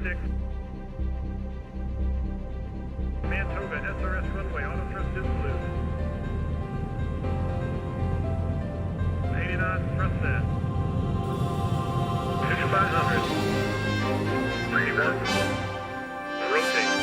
6. Man Toga, SRS runway, auto thrust is blue. 80 knots, thrust set. 5500. 31. Rotate.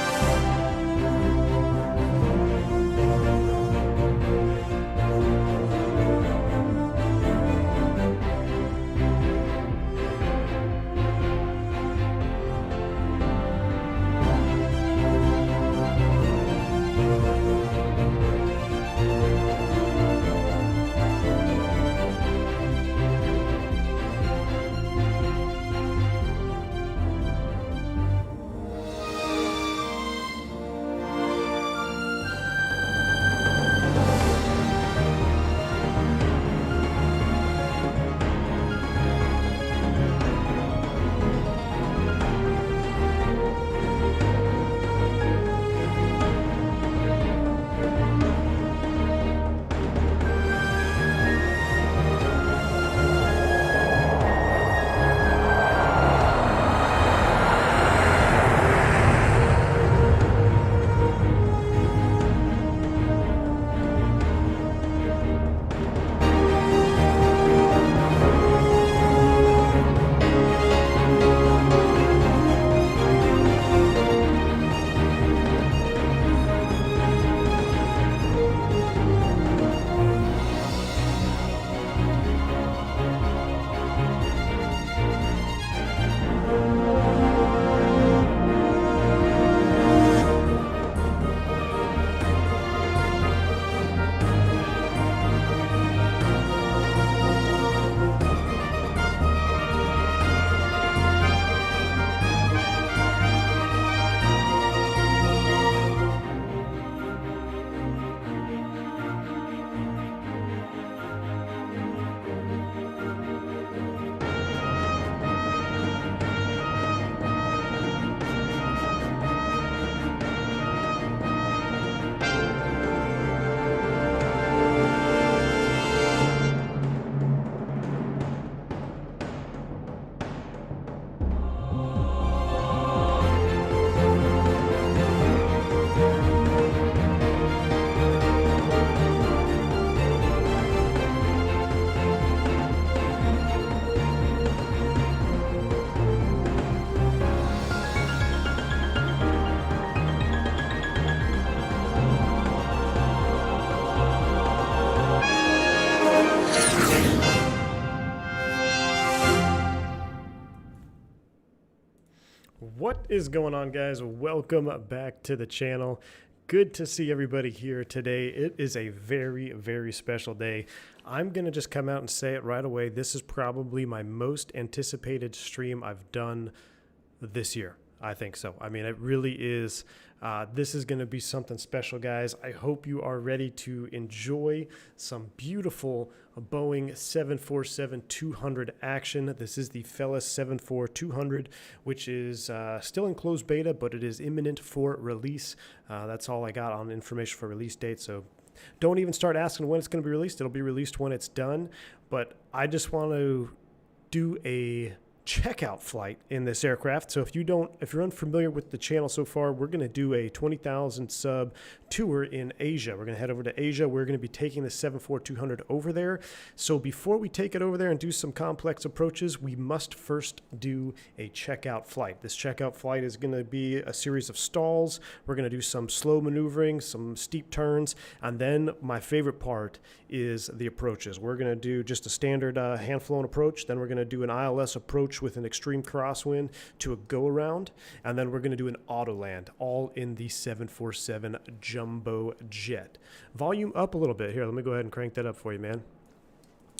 What is going on, guys? Welcome back to the channel. Good to see everybody here today. It is a very, very special day. I'm going to just come out and say it right away. This is probably my most anticipated stream I've done this year. I think so. I mean, it really is. This is going to be something special, guys. I hope you are ready to enjoy some beautiful Boeing 747-200 action. This is the Felis 747-200, which is still in closed beta, but it is imminent for release. That's all I got on information for release date. So don't even start asking when it's going to be released. It'll be released when it's done. But I just want to do a checkout flight in this aircraft. So if you're unfamiliar with the channel so far, we're going to do a 20,000 sub tour in Asia. We're going to head over to Asia. We're going to be taking the 747-200 over there. So before we take it over there and do some complex approaches, we must first do a checkout flight. This checkout flight is going to be a series of stalls. We're going to do some slow maneuvering, some steep turns, and then my favorite part is the approaches. We're going to do just a standard hand-flown approach. Then we're going to do an ILS approach with an extreme crosswind to a go-around, and then we're going to do an auto land, all in the 747 jumbo jet. Volume up a little bit. Here, let me go ahead and crank that up for you, man.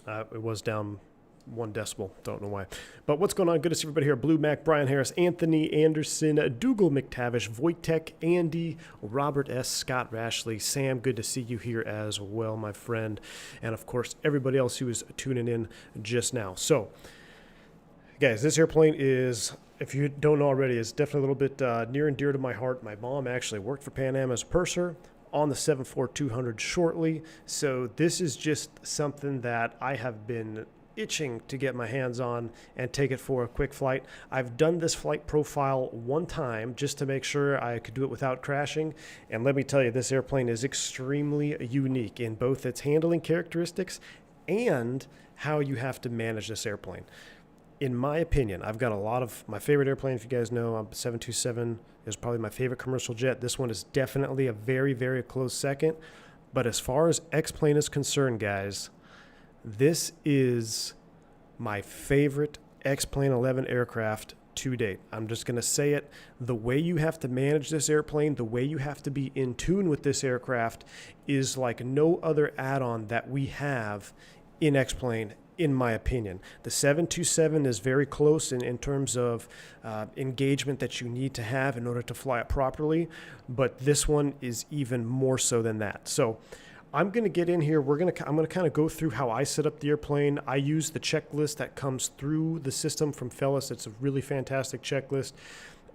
It was down 1 decibel. Don't know why. But what's going on? Good to see everybody here. Blue Mac, Brian Harris, Anthony Anderson, Dougal McTavish, Wojtek, Andy, Robert S., Scott Rashley, Sam, good to see you here as well, my friend. And, of course, everybody else who is tuning in just now. So, guys, this airplane is, if you don't know already, is definitely a little bit near and dear to my heart. My mom actually worked for Pan Am as a purser on the 747-200 shortly. So this is just something that I have been itching to get my hands on and take it for a quick flight. I've done this flight profile one time just to make sure I could do it without crashing. And let me tell you, this airplane is extremely unique in both its handling characteristics and how you have to manage this airplane. In my opinion, I've got a lot of my favorite airplane. If you guys know, 727 is probably my favorite commercial jet. This one is definitely a very, very close second. But as far as X-Plane is concerned, guys, this is my favorite X-Plane 11 aircraft to date. I'm just going to say it. The way you have to manage this airplane, the way you have to be in tune with this aircraft is like no other add-on that we have in X-Plane, in my opinion. The 727 is very close in terms of engagement that you need to have in order to fly it properly, but this one is even more so than that. So I'm going to get in here. I'm going to kind of go through how I set up the airplane. I use the checklist that comes through the system from Felis. It's a really fantastic checklist.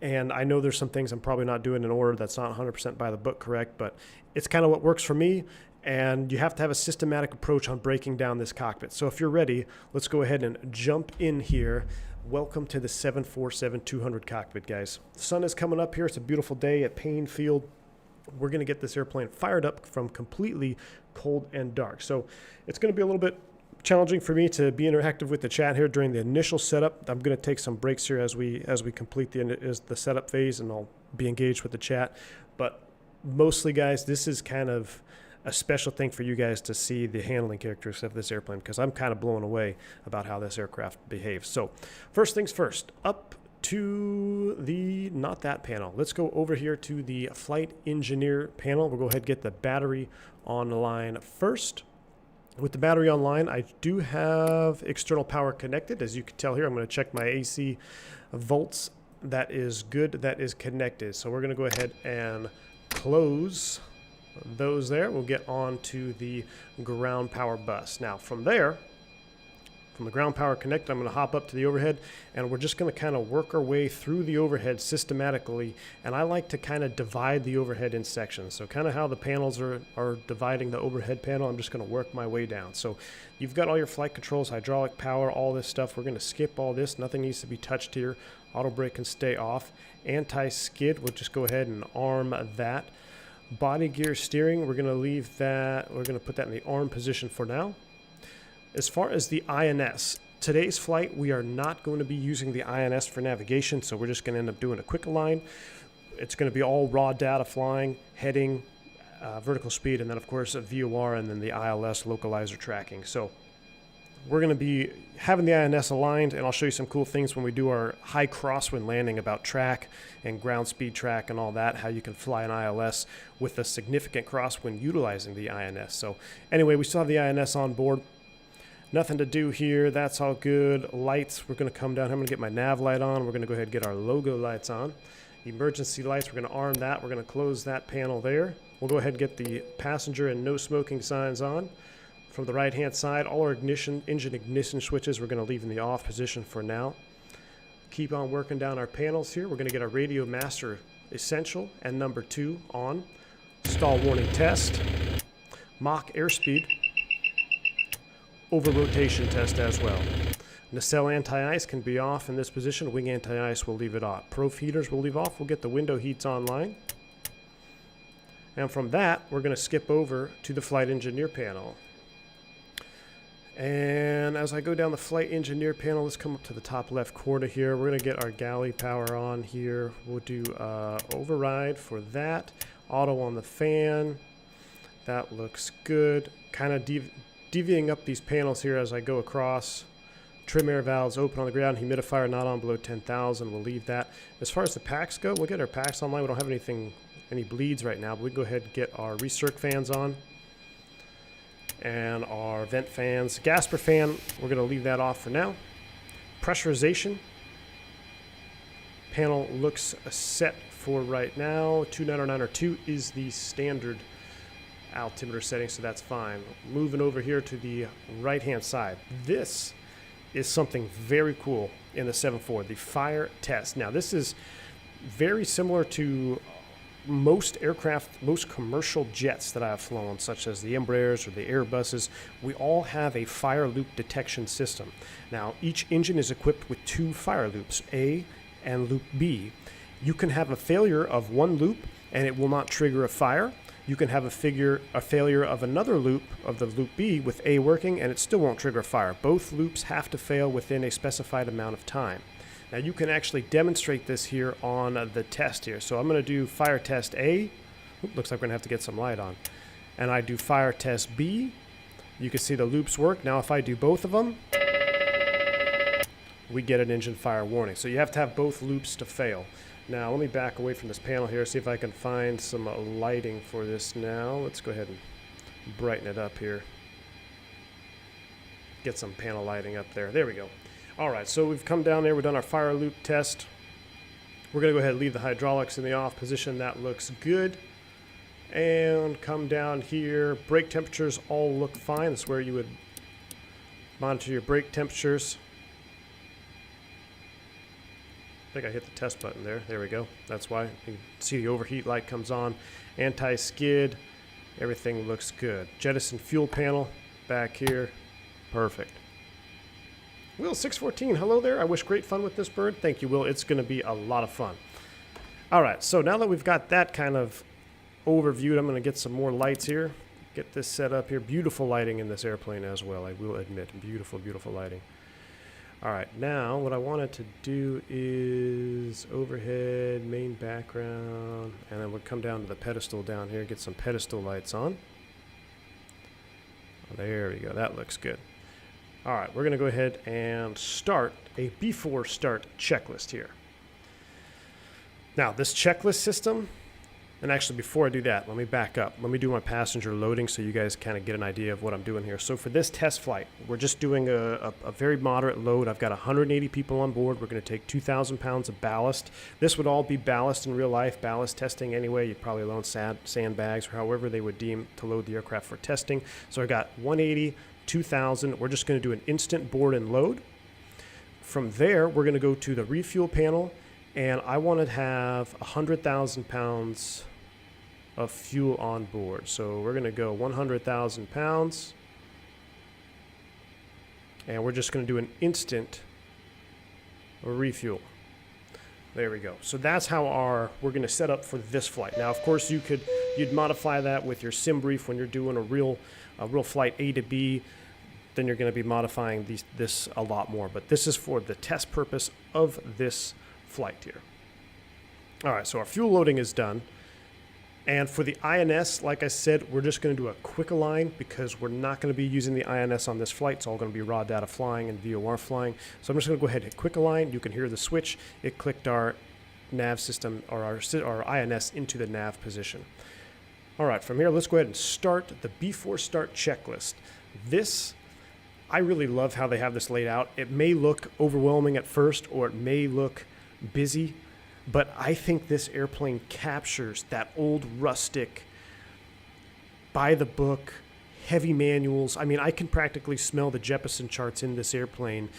And I know there's some things I'm probably not doing in order that's not 100% by the book correct, but it's kind of what works for me. And you have to have a systematic approach on breaking down this cockpit. So if you're ready, let's go ahead and jump in here. Welcome to the 747-200 cockpit, guys. The sun is coming up here. It's a beautiful day at Payne Field. We're going to get this airplane fired up from completely cold and dark. So it's going to be a little bit challenging for me to be interactive with the chat here during the initial setup. I'm going to take some breaks here as we complete the setup phase, and I'll be engaged with the chat. But mostly, guys, this is kind of a special thing for you guys to see the handling characteristics of this airplane, because I'm kind of blown away about how this aircraft behaves. So first things first, up to the, not that panel. Let's go over here to the flight engineer panel. We'll go ahead and get the battery online first. With the battery online, I do have external power connected. As you can tell here, I'm going to check my AC volts. That is good. That is connected. So we're going to go ahead and close those there. We'll get on to the ground power bus. Now from there, from the ground power connected, I'm going to hop up to the overhead, and we're just going to kind of work our way through the overhead systematically. And I like to kind of divide the overhead in sections. So kind of how the panels are dividing the overhead panel, I'm just going to work my way down. So you've got all your flight controls, hydraulic power, all this stuff. We're going to skip all this. Nothing needs to be touched here. Auto brake can stay off. Anti-skid, we'll just go ahead and arm that. Body gear steering, we're going to leave that. We're going to put that in the arm position for now. As far as the INS, today's flight, we are not going to be using the INS for navigation, so we're just going to end up doing a quick line. It's going to be all raw data flying, heading, vertical speed, and then, of course, a VOR, and then the ILS localizer tracking. So we're going to be having the INS aligned, and I'll show you some cool things when we do our high crosswind landing about track and ground speed track and all that, how you can fly an ILS with a significant crosswind utilizing the INS. So anyway, we still have the INS on board. Nothing to do here. That's all good. Lights, we're going to come down. I'm going to get my nav light on. We're going to go ahead and get our logo lights on. Emergency lights, we're going to arm that. We're going to close that panel there. We'll go ahead and get the passenger and no smoking signs on. From the right-hand side, all our engine ignition switches, we're going to leave in the off position for now. Keep on working down our panels here. We're going to get our radio master essential and number 2 on. Stall warning test. Mach airspeed. Over rotation test as well. Nacelle anti-ice can be off in this position. Wing anti-ice will leave it off. Prof heaters will leave off. We'll get the window heats online. And from that, we're going to skip over to the flight engineer panel. And as I go down the flight engineer panel, let's come up to the top left corner here. We're going to get our galley power on here. We'll do override for that. Auto on the fan. That looks good. Kind of deviating up these panels here as I go across. Trim air valves open on the ground. Humidifier not on below 10,000. We'll leave that. As far as the packs go, we'll get our packs online. We don't have any bleeds right now, but we can go ahead and get our recirc fans on. And our vent fans. Gasper fan, we're going to leave that off for now. Pressurization. Panel looks set for right now. 2909 is the standard altimeter setting, so that's fine. Moving over here to the right-hand side. This is something very cool in the 7.4, the fire test. Now, this is very similar to most aircraft, most commercial jets that I've flown, such as the Embraers or the Airbuses, we all have a fire loop detection system. Now, each engine is equipped with 2 fire loops, A and loop B. You can have a failure of one loop and it will not trigger a fire. You can have a failure of another loop, of the loop B, with A working, and it still won't trigger a fire. Both loops have to fail within a specified amount of time. Now you can actually demonstrate this here on the test here. So I'm going to do fire test A. Looks like we're going to have to get some light on. And I do fire test B. You can see the loops work. Now if I do both of them, we get an engine fire warning. So you have to have both loops to fail. Now let me back away from this panel here, see if I can find some lighting for this now. Let's go ahead and brighten it up here. Get some panel lighting up there. There we go. All right, so we've come down there, we've done our fire loop test. We're gonna go ahead and leave the hydraulics in the off position. That looks good. And come down here. Brake temperatures all look fine. That's where you would monitor your brake temperatures. I think I hit the test button there. There we go. That's why. You can see the overheat light comes on. Anti-skid. Everything looks good. Jettison fuel panel back here. Perfect. Will 614, hello there. I wish great fun with this bird. Thank you, Will. It's going to be a lot of fun. All right, so now that we've got that kind of overviewed, I'm going to get some more lights here. Get this set up here. Beautiful lighting in this airplane as well, I will admit. Beautiful, beautiful lighting. All right, now what I wanted to do is overhead, main background, and then we'll come down to the pedestal down here, get some pedestal lights on. There we go. That looks good. All right, we're going to go ahead and start a before start checklist here. Now, this checklist system, and actually before I do that, let me back up. Let me do my passenger loading so you guys kind of get an idea of what I'm doing here. So for this test flight, we're just doing a very moderate load. I've got 180 people on board. We're going to take 2,000 pounds of ballast. This would all be ballast in real life, ballast testing anyway. You'd probably load sandbags or however they would deem to load the aircraft for testing. So I got 180, 2,000. We're just going to do an instant board and load. From there, we're going to go to the refuel panel, and I want to have 100,000 pounds of fuel on board. So we're going to go 100,000 pounds, and we're just going to do an instant refuel. There we go. So that's how we're going to set up for this flight. Now, of course, you'd modify that with your sim brief when you're doing a real flight A to B. Then you're going to be modifying this a lot more. But this is for the test purpose of this flight here. All right, so our fuel loading is done. And for the INS, like I said, we're just going to do a quick align because we're not going to be using the INS on this flight. It's all going to be raw data flying and VOR flying. So I'm just going to go ahead and hit quick align. You can hear the switch. It clicked our nav system or our INS into the nav position. All right, from here, let's go ahead and start the before start checklist. I really love how they have this laid out. It may look overwhelming at first, or it may look busy, but I think this airplane captures that old rustic, by the book, heavy manuals. I mean, I can practically smell the Jeppesen charts in this airplane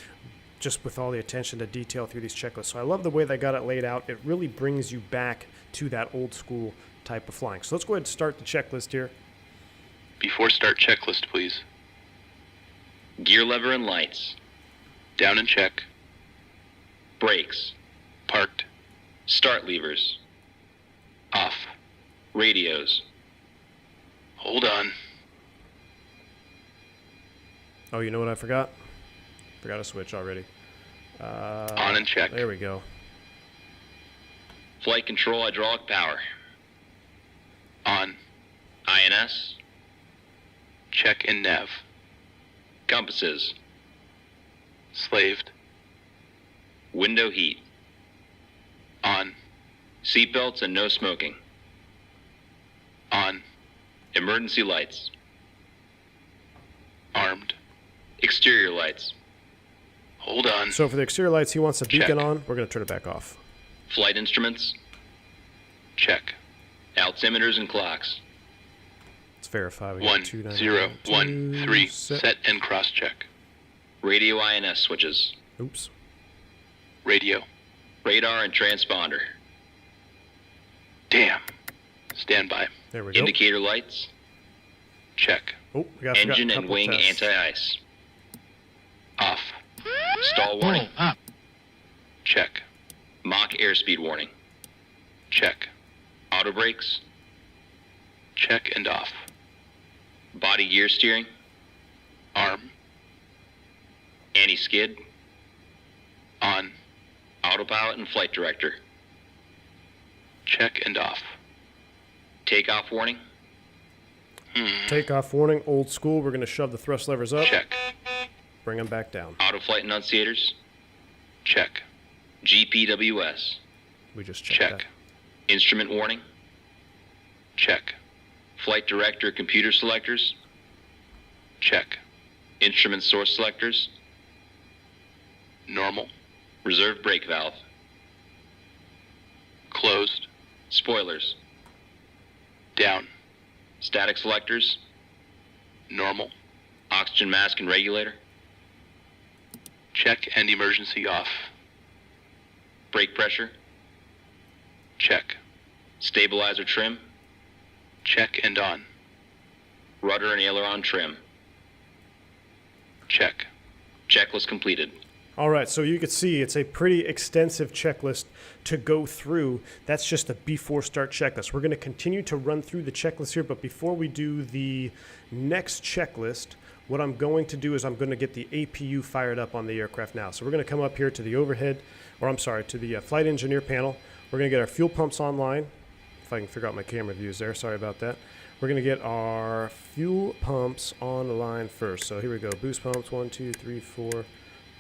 just with all the attention to detail through these checklists. So I love the way they got it laid out. It really brings you back to that old school type of flying. So let's go ahead and start the checklist here. Before start checklist, please. Gear lever and lights. Down and check. Brakes. Parked. Start levers. Off. Radios. Hold on. Oh, you know what I forgot? Forgot a switch already. On and check. There we go. Flight control hydraulic power. On. INS. Check in nav. Compasses. Slaved. Window heat. On. Seatbelts and no smoking. On. Emergency lights. Armed. Exterior lights. Hold on. So for the exterior lights, he wants a beacon Check. on. We're going to turn it back off. Flight instruments. Check. Altimeters and clocks. Let's verify. We got 1013. Set and cross check. Radio INS switches. Oops. Radio. Radar and transponder. Damn. Standby. There we go. Indicator lights. Check. Oh, we got Engine and wing tests. anti-ice. Off. Stall warning. Check. Mach airspeed warning. Check. Auto brakes. Check and off. Body gear steering. Arm. Anti-skid. On. Autopilot and flight director. Check and off. Takeoff warning. Takeoff warning, old school. We're going to shove the thrust levers up. Check. Bring them back down. Auto flight enunciators. Check. GPWS. We just checked Check. Instrument warning. Check. Flight director computer selectors. Check. Instrument source selectors. Normal. Reserve brake valve. Closed. Spoilers. Down. Static selectors. Normal. Oxygen mask and regulator. Check and emergency off. Brake pressure. Check. Stabilizer trim. Check and on. Rudder and aileron trim. Check. Checklist completed. All right, so you can see it's a pretty extensive checklist to go through. That's just a before start checklist. We're going to continue to run through the checklist here, but before we do the next checklist, what I'm going to do is I'm going to get the APU fired up on the aircraft now. So we're going to come up here to the overhead, or I'm sorry, to the flight engineer panel. We're going to get our fuel pumps online. If I can figure out my camera views there, sorry about that. We're going to get our fuel pumps online first. So here we go, boost pumps, 1, 2, 3, 4.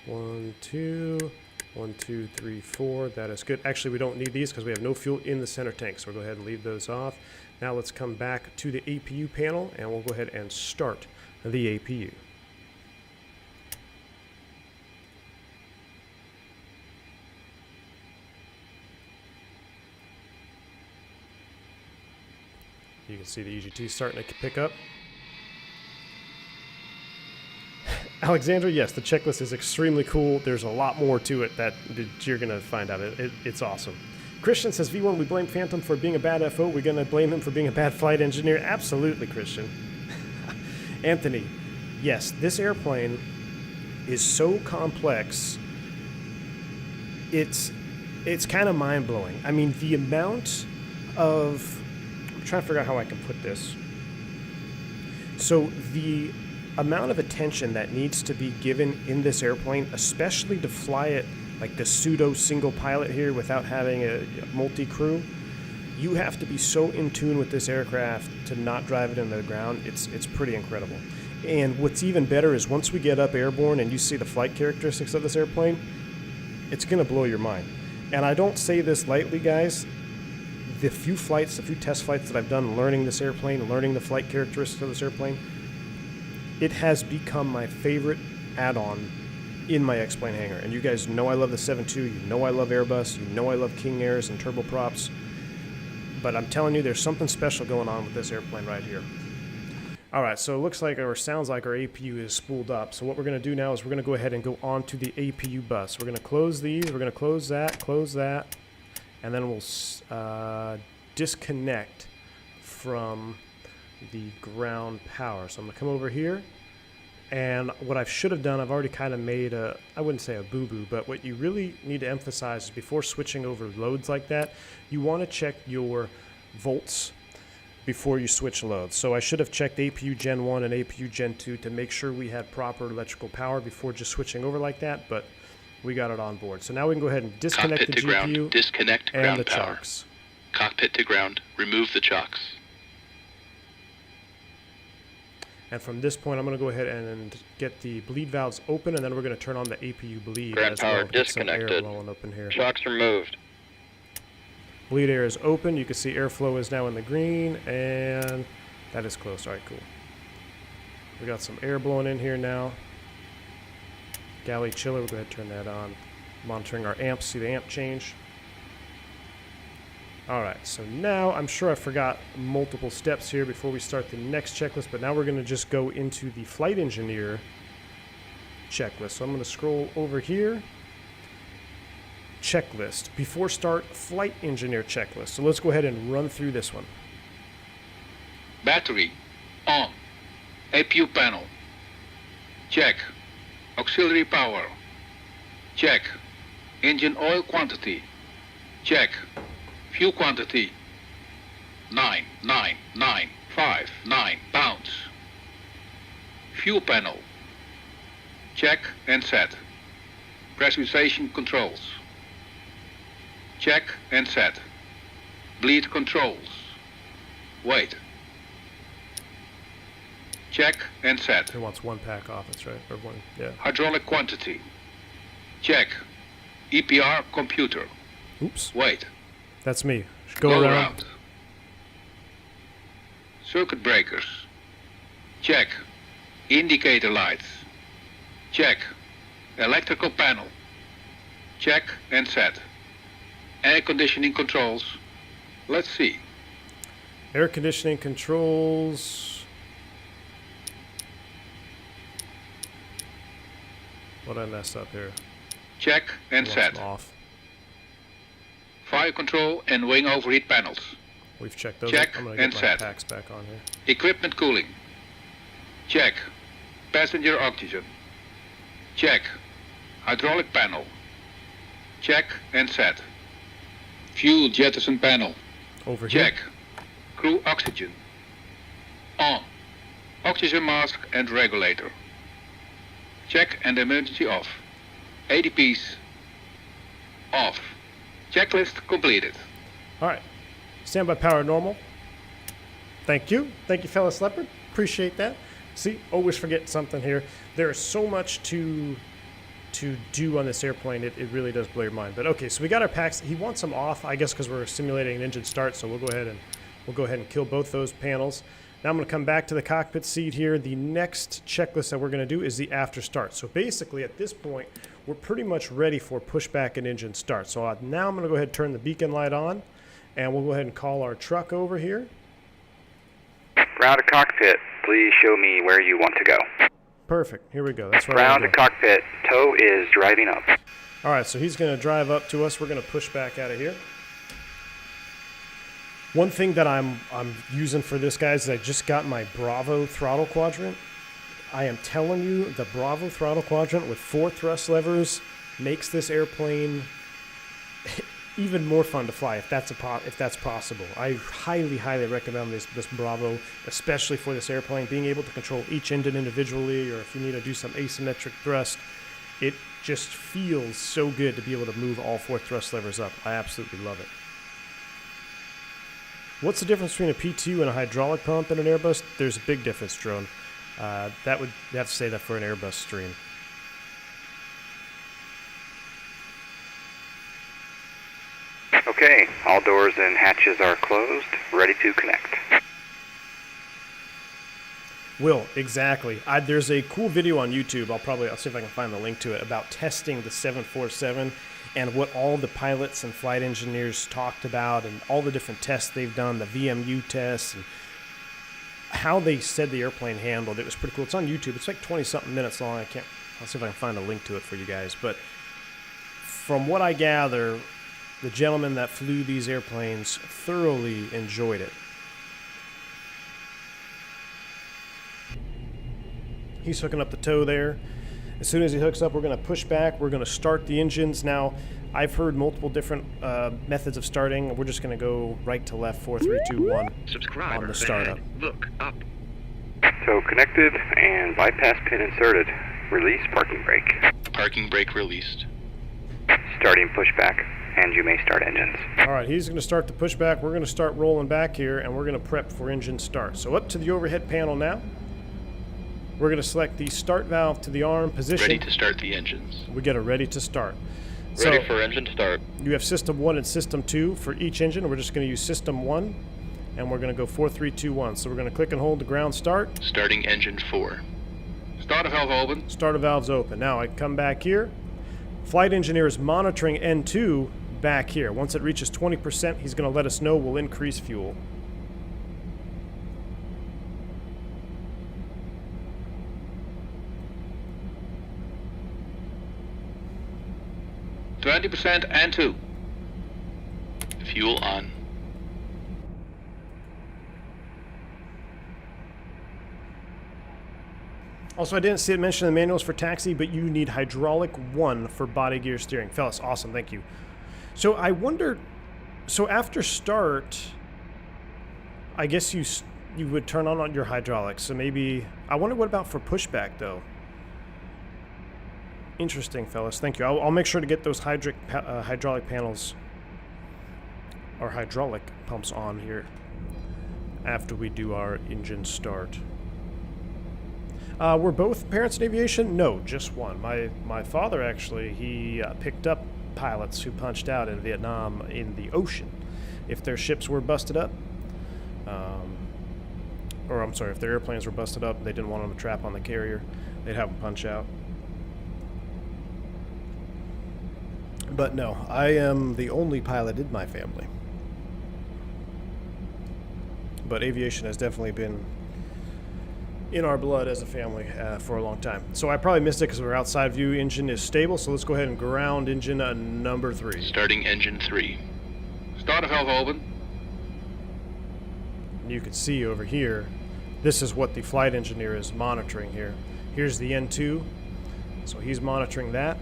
1, 2, 1, 2, 3, 4. That is good. Actually, we don't need these because we have no fuel in the center tank. So we'll go ahead and leave those off. Now let's come back to the APU panel and we'll go ahead and start the APU. You can see the EGT starting to pick up. Alexandra, yes, the checklist is extremely cool. There's a lot more to it that you're going to find out. It's awesome. Christian says, V1, we blame Phantom for being a bad FO. We're going to blame him for being a bad flight engineer. Absolutely, Christian. Anthony, yes, this airplane is so complex. It's kind of mind-blowing. I mean, the amount of... I'm trying to figure out how I can put this. So the amount of attention that needs to be given in this airplane, especially to fly it like the pseudo single pilot here without having a multi-crew, you have to be so in tune with this aircraft to not drive it into the ground. It's pretty incredible. And what's even better is once we get up airborne and you see the flight characteristics of this airplane, it's going to blow your mind. And I don't say this lightly, guys. The few test flights that I've done learning this airplane, learning the flight characteristics of this airplane, it has become my favorite add-on in my X-Plane hangar. And you guys know I love the 7.2, you know I love Airbus, you know I love King Airs and turboprops. But I'm telling you, there's something special going on with this airplane right here. All right, so it looks like, or sounds like our APU is spooled up. So what we're going to do now is we're going to go ahead and go on to the APU bus. We're going to close these, we're going to close that, and then we'll disconnect from the ground power. So I'm going to come over here, and what I should have done, I've already kind of made I wouldn't say a boo-boo, but what you really need to emphasize is before switching over loads like that, you want to check your volts before you switch loads. So I should have checked APU Gen 1 and APU Gen 2 to make sure we had proper electrical power before just switching over like that, but we got it on board. So now we can go ahead and disconnect Cockpit the to GPU ground. Disconnect and ground the power. chocks. Cockpit to ground. Remove the chocks. And from this point, I'm going to go ahead and get the bleed valves open, and then we're going to turn on the APU bleed Ground as power well. Get some air disconnected. blowing open here. Shocks removed. Bleed air is open. You can see airflow is now in the green, and that is close. All right, cool. We got some air blowing in here now. Galley chiller, we'll go ahead and turn that on. Monitoring our amps, see the amp change. All right, so now I'm sure I forgot multiple steps here before we start the next checklist, but now we're going to just go into the flight engineer checklist. So I'm going to scroll over here. Checklist. Before start, flight engineer checklist. So let's go ahead and run through this one. Battery. On. APU panel. Check. Auxiliary power. Check. Engine oil quantity. Check. Fuel quantity. 9,9,959 pounds. Fuel panel. Check and set. Pressurization controls. Check and set. Bleed controls. Wait. Check and set. He wants one pack off, that's right. Or one, yeah. Hydraulic quantity. Check. EPR computer. Oops. Wait. That's me. Go around. Circuit breakers. Check. Indicator lights. Check. Electrical panel. Check and set. Air conditioning controls. Let's see. Air conditioning controls. What I messed up here? Check and Wants set. them off. Fire control and wing overheat panels. We've checked those. Check I'm gonna and get my set. packs back on here. Equipment cooling. Check. Passenger oxygen. Check. Hydraulic panel. Check and set. Fuel jettison panel. Over here. Check. Crew oxygen. On. Oxygen mask and regulator. Check and emergency off. ADPs. Off. Checklist completed. All right. Standby power normal. Thank you. Thank you, Felis Leopard. Appreciate that. See, always forget something here. There is so much to do on this airplane. It really does blow your mind. But okay, so we got our packs. He wants them off, I guess, because we're simulating an engine start. So we'll go ahead and kill both those panels. Now I'm going to come back to the cockpit seat here. The next checklist that we're going to do is the after start. So basically, at this point, we're pretty much ready for pushback and engine start. So now I'm going to go ahead and turn the beacon light on, and we'll go ahead and call our truck over here. Ground to cockpit, please show me where you want to go. Perfect. Here we go. That's right. Ground to cockpit, tow is driving up. All right, so he's going to drive up to us. We're going to push back out of here. One thing that I'm using for this, guys, is I just got my Bravo throttle quadrant. I am telling you, the Bravo throttle quadrant with 4 thrust levers makes this airplane even more fun to fly if that's possible. I highly recommend this Bravo, especially for this airplane. Being able to control each engine individually, or if you need to do some asymmetric thrust, it just feels so good to be able to move all 4 thrust levers up. I absolutely love it. What's the difference between a P2 and a hydraulic pump in an Airbus? There's a big difference, Drone. You have to say that for an Airbus stream. Okay, all doors and hatches are closed, ready to connect. Will, exactly. There's a cool video on YouTube. I'll see if I can find the link to it, about testing the 747 and what all the pilots and flight engineers talked about and all the different tests they've done, the VMU tests, and how they said the airplane handled. It was pretty cool. It's on YouTube. It's like 20-something minutes long. I'll see if I can find a link to it for you guys. But from what I gather, the gentleman that flew these airplanes thoroughly enjoyed it. He's hooking up the tow there. As soon as he hooks up, we're going to push back. We're going to start the engines. Now, I've heard multiple different methods of starting. We're just going to go right to left, 4, 3, 2, 1 Subscriber on the startup. Look up. Tow connected and bypass pin inserted. Release parking brake. Parking brake released. Starting pushback, and you may start engines. All right, he's going to start the pushback. We're going to start rolling back here, and we're going to prep for engine start. So up to the overhead panel now. We're going to select the start valve to the arm position. Ready to start the engines. We get a ready to start. Ready for engine start. You have system 1 and system 2 for each engine. We're just going to use system 1, and we're going to go 4, 3, 2, 1. So we're going to click and hold the ground start. Starting engine 4. Starter valve open. Starter valve's open. Now I come back here. Flight engineer is monitoring N2 back here. Once it reaches 20%, he's going to let us know. We'll increase fuel. %, and 2. Fuel on. Also, I didn't see it mentioned in the manuals for taxi, but you need hydraulic 1 for body gear steering. Felis, awesome, thank you. So I wonder, so after start, I guess you would turn on your hydraulics. So maybe, I wonder what about for pushback though. Interesting, Felis, thank you. I'll make sure to get those hydraulic panels or hydraulic pumps on here after we do our engine start. Were both parents in aviation? No, just one. My father actually, he picked up pilots who punched out in Vietnam in the ocean. If their ships were busted up, or I'm sorry, if their airplanes were busted up, they didn't want them to trap on the carrier, they'd have them punch out. But no, I am the only pilot in my family. But aviation has definitely been in our blood as a family for a long time. So I probably missed it because we're outside view. Engine is stable, so let's go ahead and ground engine number 3. Starting engine 3. Starter valve open. And you can see over here, this is what the flight engineer is monitoring here. Here's the N2, so he's monitoring that.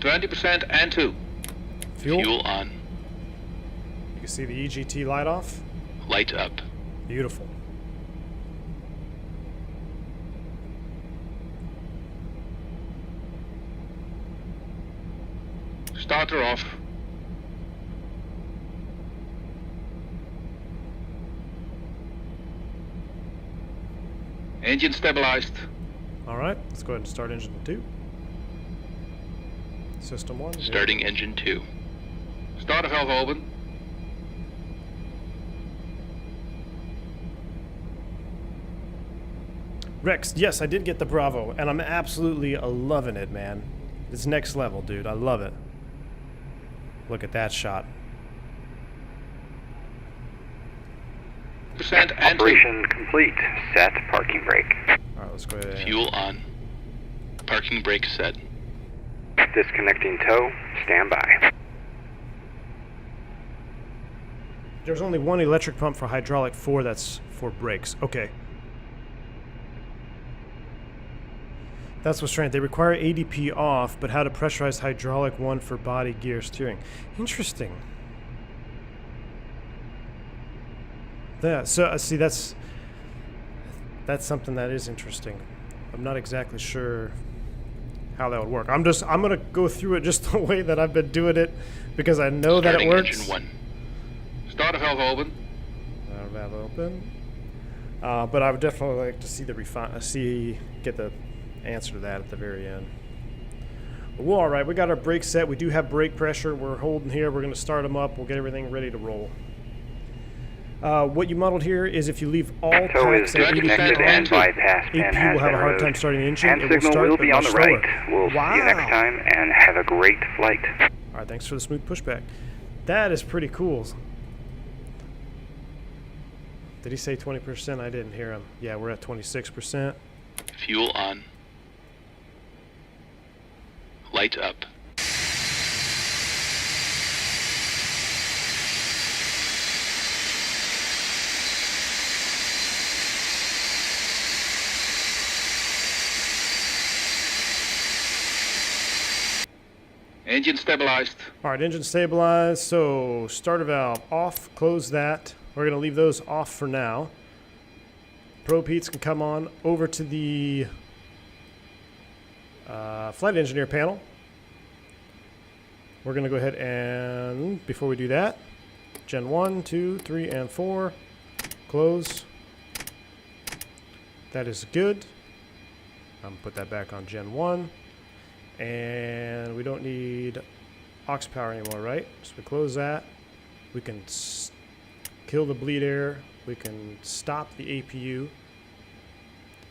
%, and 2. Fuel on. You can see the EGT light off. Light up. Beautiful. Starter off. Engine stabilized. All right, let's go ahead and start engine 2. System 1. Starting engine 2. Starter valve open. Rex, yes, I did get the Bravo, and I'm absolutely loving it, man. It's next level, dude. I love it. Look at that shot. % and 2. Operation complete. Set parking brake. All right, let's go ahead. Fuel on. Parking brake set. Disconnecting tow. Stand by. There's only one electric pump for hydraulic 4 that's for brakes. Okay. That's what's strange. They require ADP off, but how to pressurize hydraulic 1 for body gear steering. Interesting. Yeah, so see, that's something that is interesting. I'm not exactly sure how that would work. I'm gonna go through it just the way that I've been doing it because I know that it works. Engine 1. Starter valve open. Valve open. But I would definitely like to see get the answer to that at the very end. Well, all right, we got our brakes set. We do have brake pressure. We're holding here. We're going to start them up. We'll get everything ready to roll. What you modeled here is if you leave all packs at 80 feet on, bypass pin AP has will have a been hard removed. time starting the engine. Hand It will signal start, will but be on much the slower. right. We'll Wow. see you next time, and have a great flight. All right, thanks for the smooth pushback. That is pretty cool. Did he say 20%? I didn't hear him. Yeah, we're at 26%. Fuel on. Light up. Engine stabilized. All right, engine stabilized. So starter valve off, close that. We're going to leave those off for now. Probe heats can come on over to the flight engineer panel. We're going to go ahead and, before we do that, Gen 1, 2, 3, and 4, close. That is good. I'm going to put that back on Gen 1. And we don't need aux power anymore, right? So we close that. We can kill the bleed air. We can stop the APU.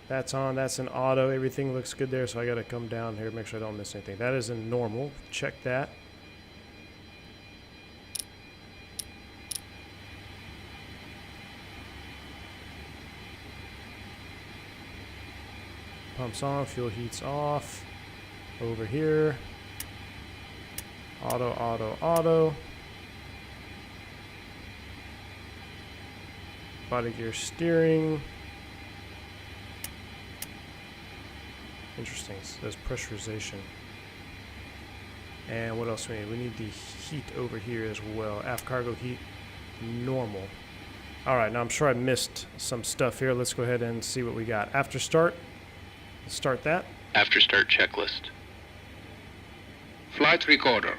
That's on. That's in auto. Everything looks good there, so I got to come down here, make sure I don't miss anything. That is in normal. Check that. Pumps on. Fuel heats off. Over here. Auto, auto, auto. Body gear steering. Interesting. So there's pressurization. And what else we need? We need the heat over here as well. Aft cargo heat, normal. All right, now I'm sure I missed some stuff here. Let's go ahead and see what we got. After start, let's start that. After start checklist. Flight recorder.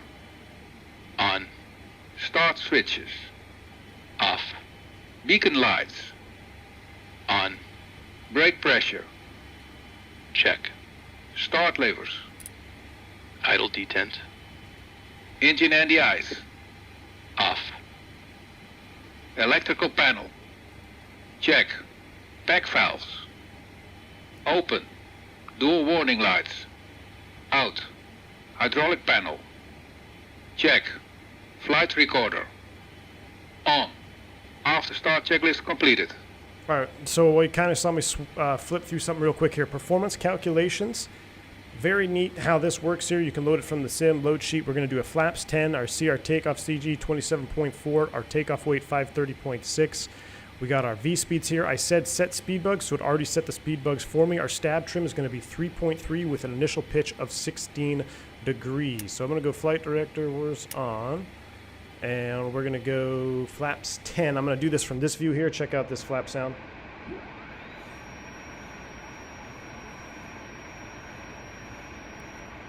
On. Start switches. Off. Beacon lights. On. Brake pressure. Check. Start levers. Idle detent. Engine anti-ice. Off. Electrical panel. Check. Pack valves. Open. Dual warning lights. Out. Hydraulic panel. Check. Flight recorder. On. After start checklist completed. All right, so you kind of saw me flip through something real quick here. Performance calculations. Very neat how this works here. You can load it from the sim load sheet. We're going to do a flaps 10, our takeoff CG 27.4, our takeoff weight 530.6. We got our V speeds here. I said set speed bugs, so it already set the speed bugs for me. Our stab trim is going to be 3.3 with an initial pitch of 16 degrees. So I'm going to go flight director was on, and we're going to go flaps 10. I'm going to do this from this view here. Check out this flap sound.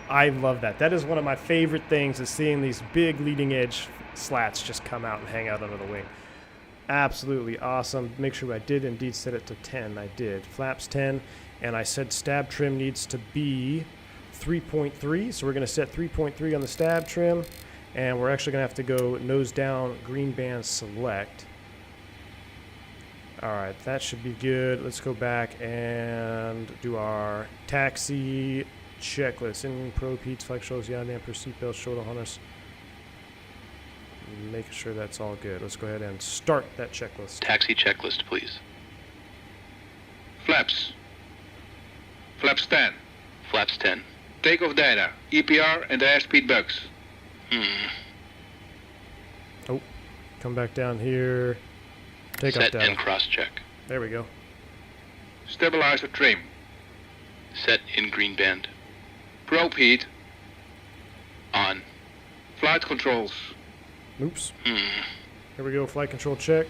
I love that. That is one of my favorite things, is seeing these big leading edge slats just come out and hang out under the wing. Absolutely awesome. Make sure I did indeed set it to 10. I did. Flaps 10, and I said stab trim needs to be 3.3. So we're going to set 3.3 on the stab trim, and we're actually going to have to go nose down, green band select. All right, that should be good. Let's go back and do our taxi checklist. Engine probe heats, flex shows, yaw damper, seatbelt, shoulder harness. Making sure that's all good. Let's go ahead and start that checklist. Taxi checklist, please. Flaps. Flaps 10. Flaps 10. Takeoff data. EPR and airspeed bugs. Oh, come back down here. Takeoff Set data. and cross check. There we go. Stabilizer trim. Set in green band. Probe heat. On. Flight controls. Oops. Here we go. Flight control check.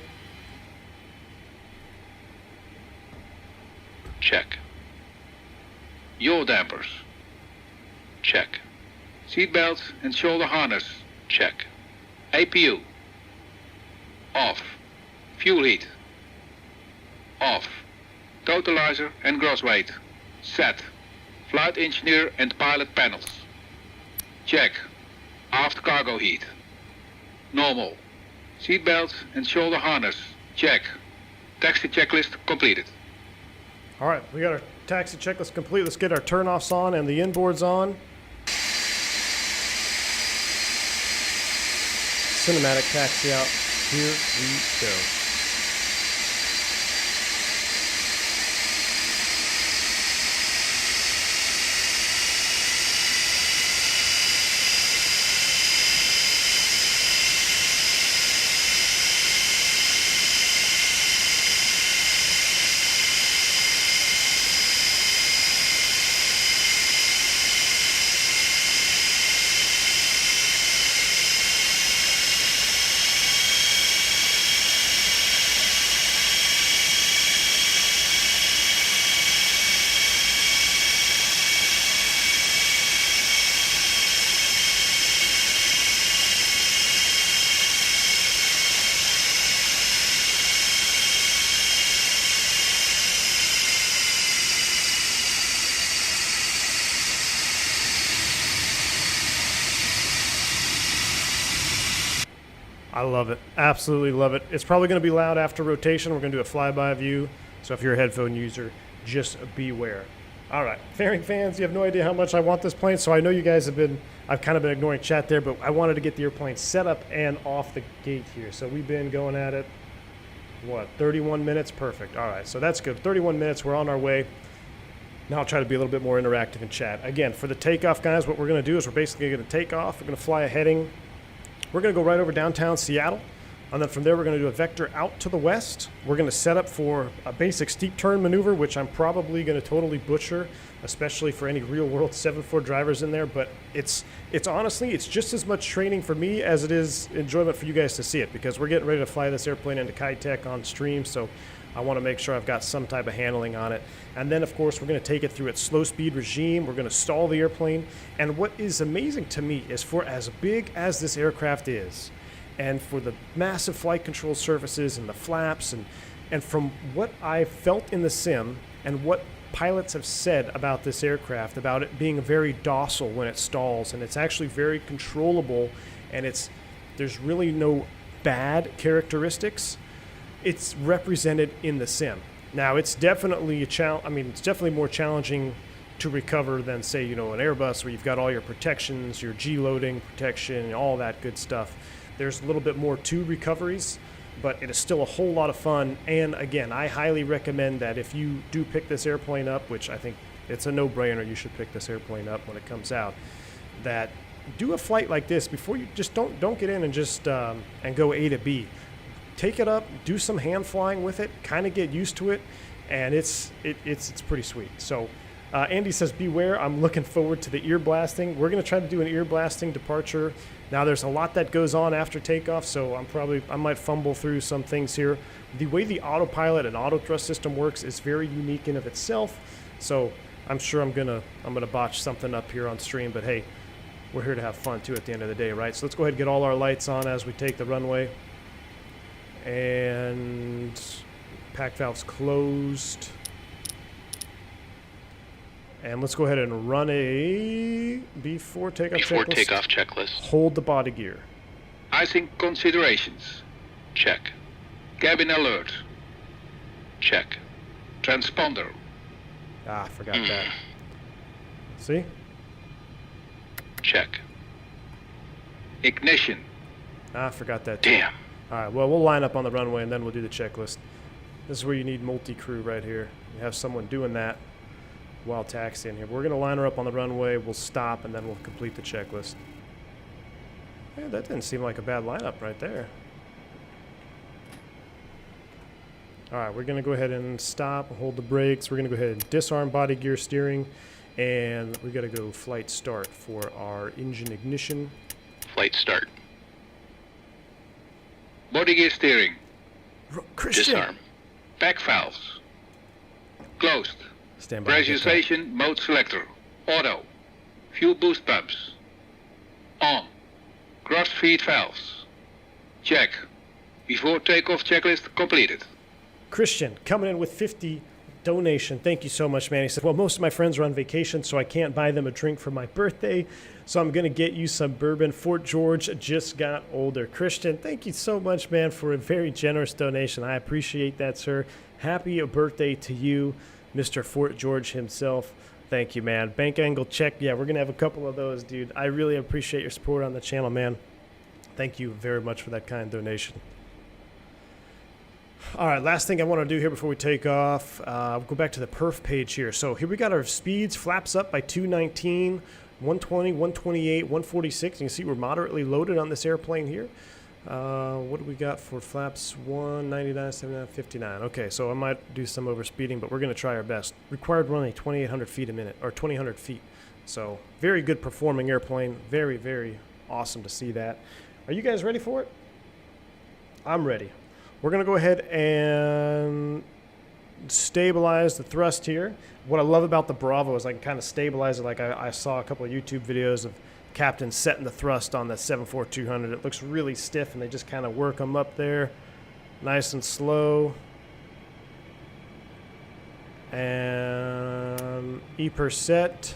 Check. Yaw dampers. Check. Seatbelt and shoulder harness. Check. APU. Off. Fuel heat. Off. Totalizer and gross weight. Set. Flight engineer and pilot panels. Check. Aft cargo heat. Normal. Seatbelt and shoulder harness. Check. Taxi checklist completed. All right, we got our taxi checklist complete. Let's get our turnoffs on and the inboards on. Cinematic taxi out. Here we go. I love it. Absolutely love it. It's probably going to be loud after rotation. We're going to do a flyby view. So if you're a headphone user, just beware. All right, fairing fans, you have no idea how much I want this plane. So I know you guys I've kind of been ignoring chat there, but I wanted to get the airplane set up and off the gate here. So we've been going at it, 31 minutes? Perfect. All right, so that's good. 31 minutes, we're on our way. Now I'll try to be a little bit more interactive in chat. Again, for the takeoff, guys, what we're going to do is we're basically going to take off. We're going to fly a heading. We're going to go right over downtown Seattle. And then from there, we're going to do a vector out to the west. We're going to set up for a basic steep turn maneuver, which I'm probably going to totally butcher, especially for any real-world 7.4 drivers in there. But it's honestly, it's just as much training for me as it is enjoyment for you guys to see it, because we're getting ready to fly this airplane into Kitech on stream, so I want to make sure I've got some type of handling on it. And then, of course, we're going to take it through its slow speed regime. We're going to stall the airplane. And what is amazing to me is, for as big as this aircraft is, and for the massive flight control surfaces and the flaps, and from what I felt in the sim and what pilots have said about this aircraft, about it being very docile when it stalls, and it's actually very controllable, and there's really no bad characteristics. It's represented in the sim. Now, it's definitely it's definitely more challenging to recover than, say, an Airbus, where you've got all your protections, your G-loading protection, all that good stuff. There's a little bit more to recoveries, but it is still a whole lot of fun. And again, I highly recommend that if you do pick this airplane up, which I think it's a no-brainer, you should pick this airplane up when it comes out, that do a flight like this before you just don't get in and just and go A to B. Take it up, do some hand flying with it, kind of get used to it, and it's pretty sweet. So Andy says, beware, I'm looking forward to the ear blasting. We're going to try to do an ear blasting departure. Now, there's a lot that goes on after takeoff, so I might fumble through some things here. The way the autopilot and auto thrust system works is very unique in of itself, so I'm sure I'm gonna botch something up here on stream, but hey, we're here to have fun too at the end of the day, right? So let's go ahead and get all our lights on as we take the runway. And pack valves closed. And let's go ahead and run a before takeoff checklist. Hold the body gear. Icing considerations. Check. Cabin alert. Check. Transponder. Ah, I forgot that. See? Check. Ignition. Ah, I forgot that too. Damn. All right, well, we'll line up on the runway and then we'll do the checklist. This is where you need multi-crew right here. You have someone doing that while taxiing here. We're going to line her up on the runway, we'll stop, and then we'll complete the checklist. Yeah, that didn't seem like a bad lineup right there. All right, we're going to go ahead and stop, hold the brakes. We're going to go ahead and disarm body gear steering, and we got to go flight start for our engine ignition. Flight start. Body gear steering. Christian! Disarm. Pack valves. Closed. Stand by. Pressurization mode selector. Auto. Fuel boost pumps. On. Cross feed valves. Check. Before takeoff checklist completed. Christian coming in with 50 donation. Thank you so much, man. He said, well, most of my friends are on vacation, so I can't buy them a drink for my birthday, so I'm going to get you some bourbon. Fort George just got older. Christian, thank you so much, man, for a very generous donation. I appreciate that, sir. Happy birthday to you, Mr. Fort George himself. Thank you, man. Bank angle check. Yeah, we're going to have a couple of those, dude. I really appreciate your support on the channel, man. Thank you very much for that kind donation. All right, last thing I want to do here before we take off, go back to the perf page here. So here we got our speeds, flaps up by 219, 120, 128, 146. You can see we're moderately loaded on this airplane here. What do we got for flaps? 199, 79, 59. Okay, so I might do some overspeeding, but we're going to try our best. Required runway 2,800 feet a minute, or 2,000 feet. So very good performing airplane. Very, very awesome to see that. Are you guys ready for it? I'm ready. We're going to go ahead and stabilize the thrust here. What I love about the Bravo is I can kind of stabilize it like I saw a couple of YouTube videos of captains setting the thrust on the 74200. It looks really stiff, and they just kind of work them up there nice and slow. And E per set.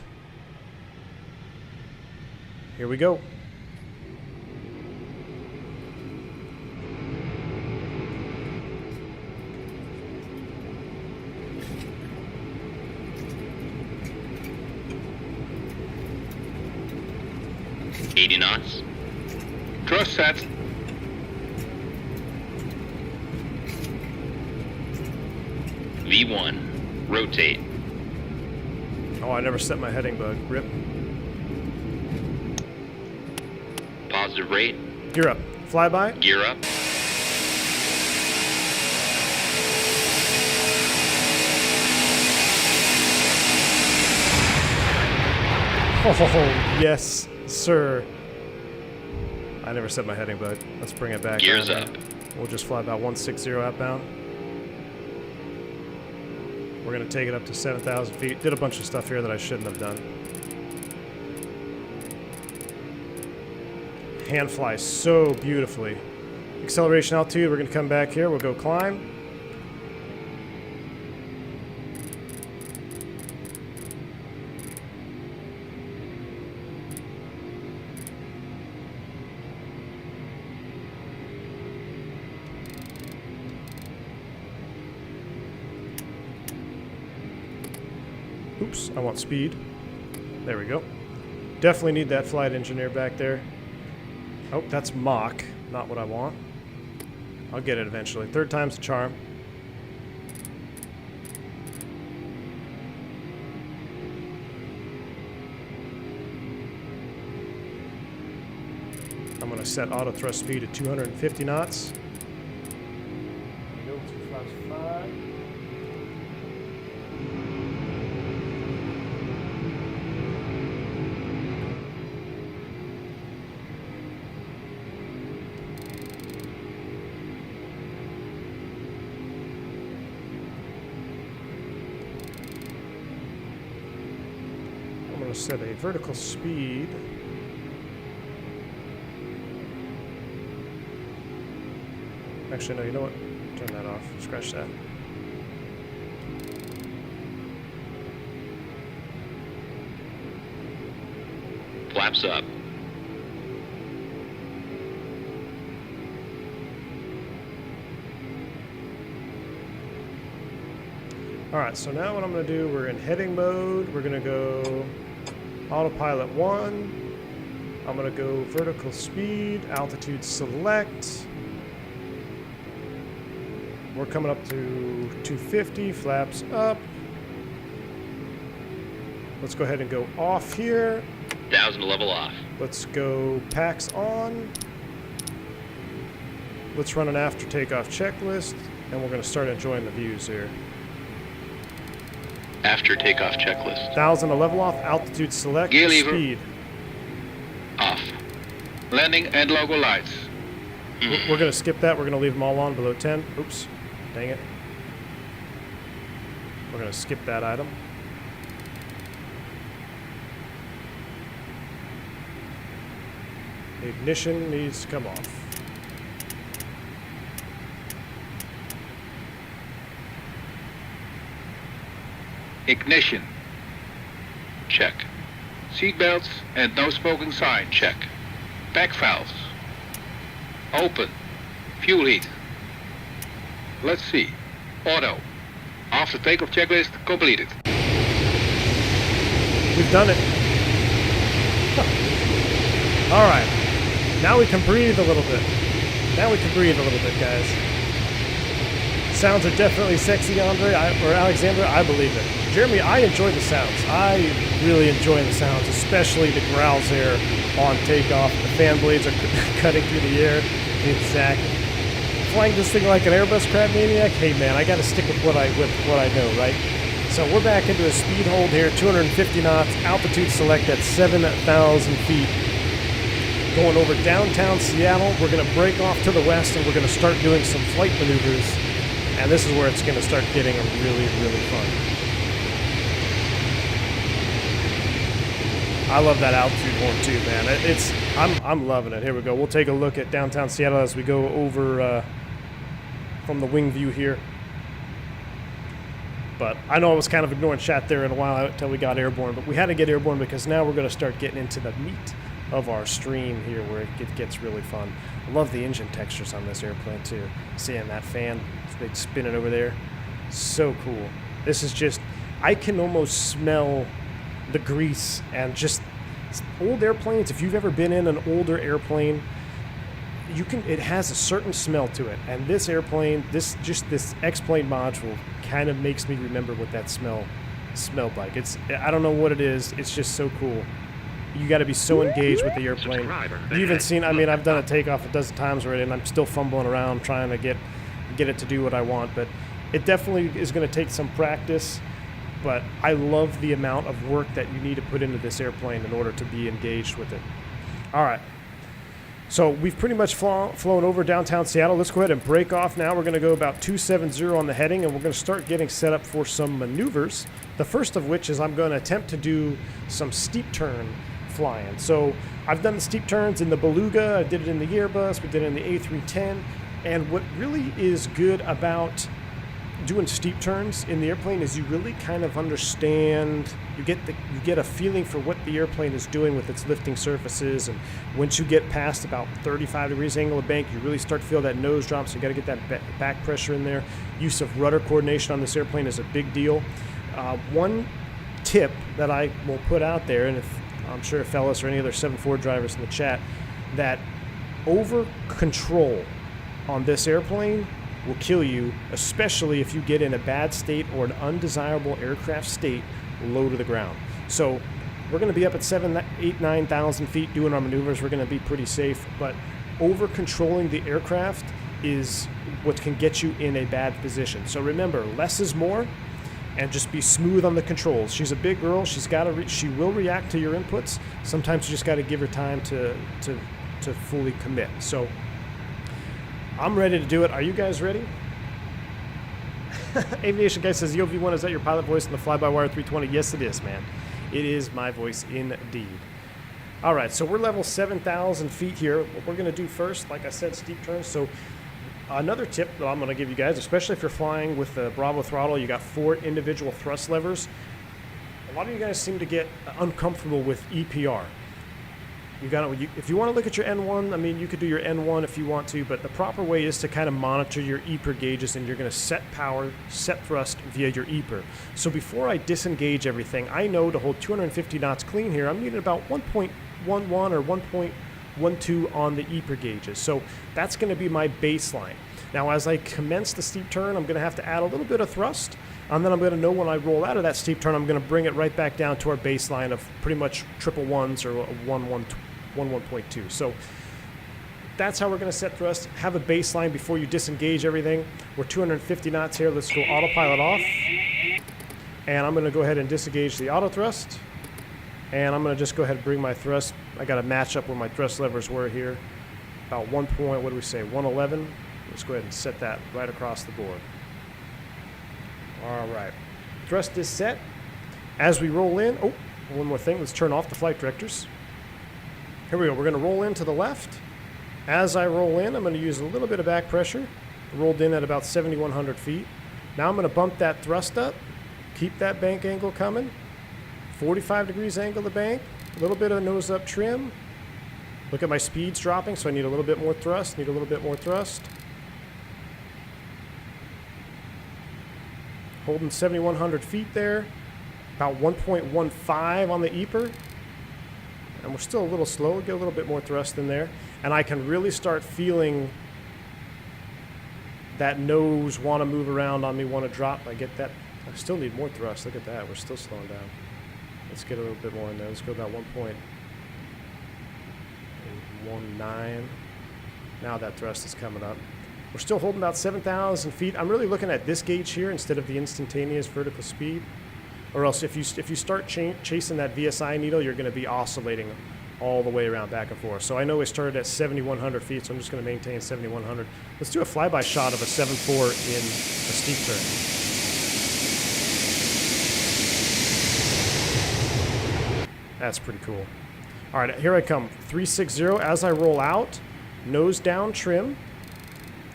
Here we go. Knots. Thrust set. V1. Rotate. Oh, I never set my heading bug. Rip. Positive rate. Gear up. Flyby. Gear up. Oh, yes, sir. I never set my heading, but let's bring it back. Gears up. We'll just fly about 160 outbound. We're going to take it up to 7,000 feet. Did a bunch of stuff here that I shouldn't have done. Hand flies so beautifully. Acceleration altitude, we're going to come back here. We'll go climb. Oops, I want speed. There we go. Definitely need that flight engineer back there. Oh, that's Mach. Not what I want. I'll get it eventually. Third time's the charm. I'm going to set auto thrust speed at 250 knots. There we go, 2 flaps 5. I'm going to set a vertical speed. Actually, no, you know what? Turn that off. Scratch that. Flaps up. Alright, so now what I'm going to do, we're in heading mode. We're going to go autopilot 1. I'm going to go vertical speed, altitude select. We're coming up to 250, flaps up. Let's go ahead and go off here. 1,000 to level off. Let's go packs on. Let's run an after takeoff checklist, and we're going to start enjoying the views here. After takeoff checklist. 1,000 to level off, altitude select, Gear lever. speed. Off. Landing and logo lights. We're going to skip that. We're going to leave them all on below 10. Oops. Dang it. We're going to skip that item. The ignition needs to come off. Ignition. Check. Seatbelts and no smoking sign. Check. Back valves. Open. Fuel heat. Let's see. Auto. After takeoff checklist completed. We've done it. All right. Now we can breathe a little bit. Now we can breathe a little bit, guys. Sounds are definitely sexy, Andre, or Alexandra. I believe it. Jeremy, I enjoy the sounds. I really enjoy the sounds, especially the growls there on takeoff. The fan blades are cutting through the air. Exactly. Flying this thing like an Airbus crab maniac. Hey man, I got to stick with what I know, right? So we're back into a speed hold here, 250 knots, altitude select at 7,000 feet. Going over downtown Seattle, we're going to break off to the west and we're going to start doing some flight maneuvers. And this is where it's going to start getting really, really fun. I love that altitude horn too, man. I'm loving it. Here we go. We'll take a look at downtown Seattle as we go over from the wing view here. But I know I was kind of ignoring chat there in a while until we got airborne, but we had to get airborne because now we're going to start getting into the meat of our stream here where it gets really fun. I love the engine textures on this airplane too. Seeing that fan big spinning over there. So cool. This is just, I can almost smell the grease and just old airplanes. If you've ever been in an older airplane, it has a certain smell to it. And this airplane, this X-plane module kind of makes me remember what that smelled like. I don't know what it is. It's just so cool. You got to be so engaged with the airplane. You even seen, I mean, I've done a takeoff a dozen times already, and I'm still fumbling around trying to get it to do what I want. But it definitely is going to take some practice. but I love the amount of work that you need to put into this airplane in order to be engaged with it. All right. So we've pretty much flown over downtown Seattle. Let's go ahead and break off now. We're going to go about 270 on the heading, and we're going to start getting set up for some maneuvers. The first of which is I'm going to attempt to do some steep turn flying. So I've done the steep turns in the Beluga. I did it in the Airbus. We did it in the A310. And what really is good about doing steep turns in the airplane is you really kind of understand, you get a feeling for what the airplane is doing with its lifting surfaces, and once you get past about 35 degrees angle of bank, you really start to feel that nose drop, so you got to get that back pressure in there. Use of rudder coordination on this airplane is a big deal. One tip that I will put out there, and if I'm sure Felis or any other 7.4 drivers in the chat, that over control on this airplane will kill you, especially if you get in a bad state or an undesirable aircraft state low to the ground. So we're going to be up at 7,000, 8,000, 9,000 feet doing our maneuvers. We're going to be pretty safe, but over controlling the aircraft is what can get you in a bad position. So remember, less is more, and just be smooth on the controls. She's a big girl. She will react to your inputs. Sometimes you just got to give her time to fully commit. So I'm ready to do it. Are you guys ready? Aviation Guy says, Yo, V1, is that your pilot voice in the fly-by-wire 320? Yes, it is, man. It is my voice indeed. All right, so we're level 7,000 feet here. What we're going to do first, like I said, steep turns. So another tip that I'm going to give you guys, especially if you're flying with the Bravo throttle, you got 4 individual thrust levers. A lot of you guys seem to get uncomfortable with EPR. If you want to look at your N1, I mean, you could do your N1 if you want to, but the proper way is to kind of monitor your EPR gauges, and you're going to set power, set thrust via your EPR. So before I disengage everything, I know to hold 250 knots clean here, I'm needing about 1.11 or 1.12 on the EPR gauges. So that's going to be my baseline. Now, as I commence the steep turn, I'm going to have to add a little bit of thrust, and then I'm going to know when I roll out of that steep turn, I'm going to bring it right back down to our baseline of pretty much 111s or 1.2. So that's how we're going to set thrust. Have a baseline before you disengage everything. We're 250 knots here. Let's go autopilot off. And I'm going to go ahead and disengage the auto thrust. And I'm going to just go ahead and bring my thrust. I got to match up where my thrust levers were here. About 111. Let's go ahead and set that right across the board. All right. Thrust is set. As we roll in, oh, one more thing. Let's turn off the flight directors. Here we go. We're going to roll in to the left. As I roll in, I'm going to use a little bit of back pressure. Rolled in at about 7,100 feet. Now I'm going to bump that thrust up. Keep that bank angle coming. 45 degrees angle of bank. A little bit of nose up trim. Look at my speeds dropping, so I need a little bit more thrust. Need a little bit more thrust. Holding 7,100 feet there. About 1.15 on the EPR. And we're still a little slow. Get a little bit more thrust in there. And I can really start feeling that nose want to move around on me, want to drop. I get that. I still need more thrust. Look at that. We're still slowing down. Let's get a little bit more in there. Let's go about 1.19. Now that thrust is coming up. We're still holding about 7,000 feet. I'm really looking at this gauge here instead of the instantaneous vertical speed. Or else if you start chasing that VSI needle, you're going to be oscillating all the way around back and forth. So I know we started at 7,100 feet, so I'm just going to maintain 7,100. Let's do a flyby shot of a 7.4 in a steep turn. That's pretty cool. All right, here I come. 360 as I roll out. Nose down trim.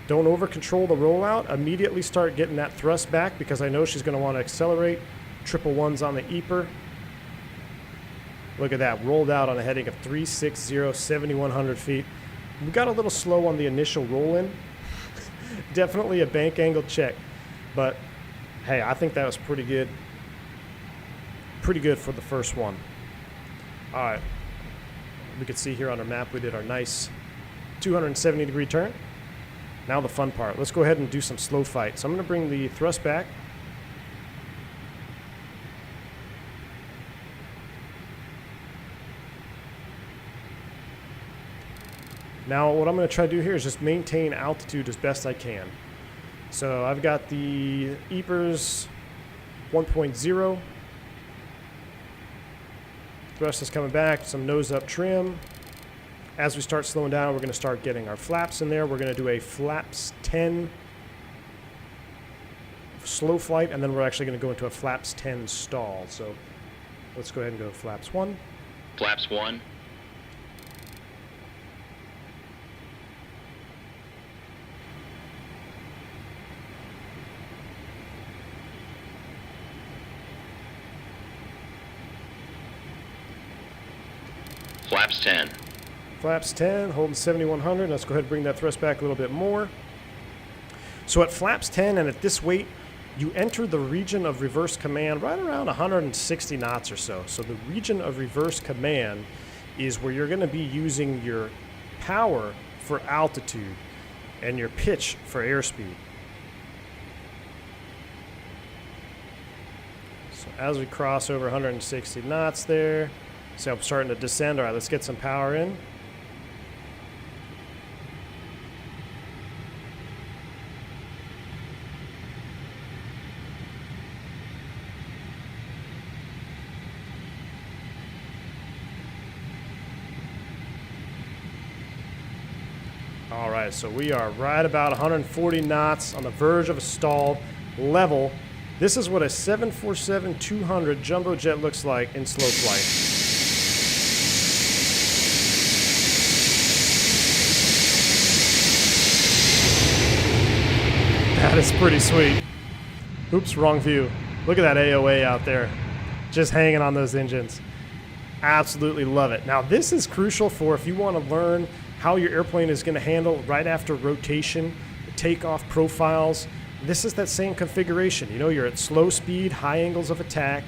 Don't over control the rollout. Immediately start getting that thrust back because I know she's going to want to accelerate. 111s on the EPR. Look at that, rolled out on a heading of 360, 7,100 feet. We got a little slow on the initial roll-in. Definitely a bank angle check. But, hey, I think that was pretty good. Pretty good for the first one. All right. We can see here on our map we did our nice 270-degree turn. Now the fun part. Let's go ahead and do some slow fight. So I'm going to bring the thrust back. Now what I'm going to try to do here is just maintain altitude as best I can. So I've got the EPRs 1.0. Thrust is coming back, some nose up trim. As we start slowing down, we're going to start getting our flaps in there. We're going to do a flaps 10 slow flight, and then we're actually going to go into a flaps 10 stall. So let's go ahead and go flaps 1. Flaps 1. Flaps 10. Flaps 10, holding 7100. Let's go ahead and bring that thrust back a little bit more. So at flaps 10 and at this weight, you enter the region of reverse command right around 160 knots or so. So the region of reverse command is where you're going to be using your power for altitude and your pitch for airspeed. So as we cross over 160 knots there, see I'm starting to descend. All right, let's get some power in. All right, so we are right about 140 knots on the verge of a stall level. This is what a 747-200 jumbo jet looks like in slow flight. That is pretty sweet. Oops, wrong view. Look at that AOA out there, just hanging on those engines. Absolutely love it. Now, this is crucial for if you want to learn how your airplane is going to handle right after rotation, the takeoff profiles. This is that same configuration. You know, you're at slow speed, high angles of attack.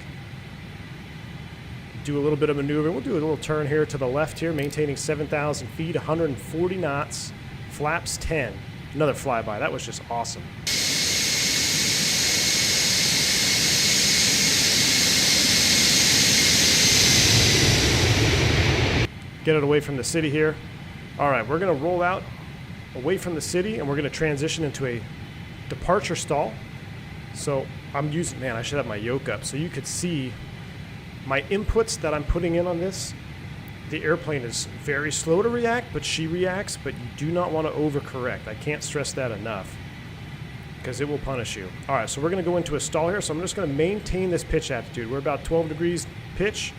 Do a little bit of maneuver. We'll do a little turn here to the left here, maintaining 7,000 feet, 140 knots, flaps 10. Another flyby. That was just awesome. Get it away from the city here. All right, we're going to roll out away from the city, and we're going to transition into a departure stall. So I'm using, man, I should have my yoke up so you could see my inputs that I'm putting in on this. The airplane is very slow to react, but she reacts, but you do not want to overcorrect. I can't stress that enough because it will punish you. All right, so we're going to go into a stall here. So I'm just going to maintain this pitch attitude. We're about 12 degrees pitch.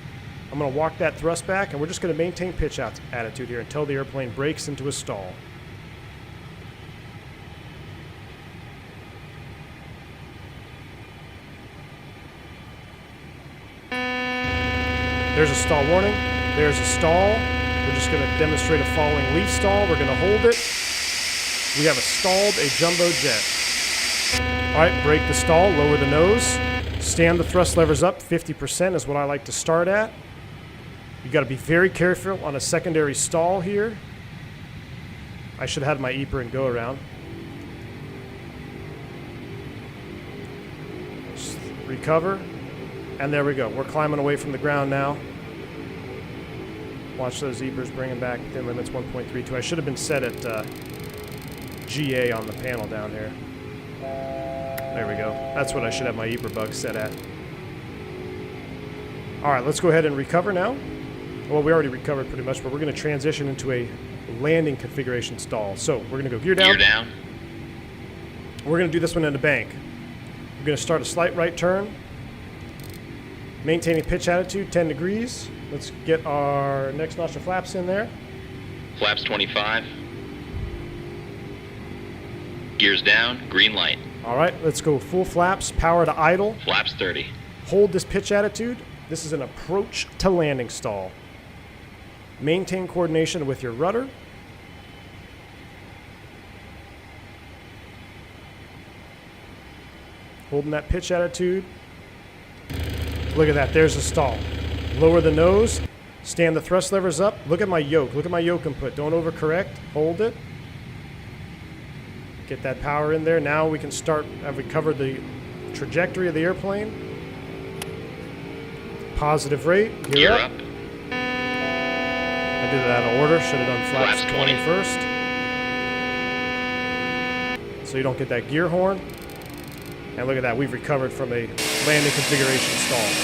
I'm going to walk that thrust back, and we're just going to maintain pitch attitude here until the airplane breaks into a stall. There's a stall warning. There's a stall. We're just going to demonstrate a falling leaf stall. We're going to hold it. We have stalled a jumbo jet. All right, break the stall, lower the nose. Stand the thrust levers up. 50% is what I like to start at. You got to be very careful on a secondary stall here. I should have had my EPR and go around. Just recover. And there we go. We're climbing away from the ground now. Watch those EPRs bringing back within limits 1.32. I should have been set at GA on the panel down here. There we go. That's what I should have my EPR bug set at. All right, let's go ahead and recover now. Well, we already recovered pretty much, but we're going to transition into a landing configuration stall. So we're going to go gear down. Gear down. We're going to do this one in a bank. We're going to start a slight right turn. Maintaining pitch attitude, 10 degrees. Let's get our next notch of flaps in there. Flaps 25. Gears down, green light. All right, let's go full flaps, power to idle. Flaps 30. Hold this pitch attitude. This is an approach to landing stall. Maintain coordination with your rudder. Holding that pitch attitude. Look at that, there's a stall. Lower the nose, stand the thrust levers up. Look at my yoke, look at my yoke input. Don't overcorrect, hold it. Get that power in there. Now we can start, have we covered the trajectory of the airplane? Positive rate, Gear up. I did it out of order, should have done flaps 20 first. So you don't get that gear horn. And look at that, we've recovered from a landing configuration stalled.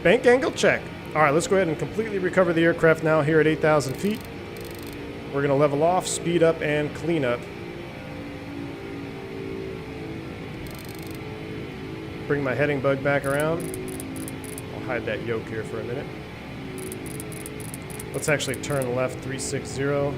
Bank angle check. All right, let's go ahead and completely recover the aircraft now here at 8,000 feet. We're going to level off, speed up, and clean up. Bring my heading bug back around. I'll hide that yoke here for a minute. Let's actually turn left 360.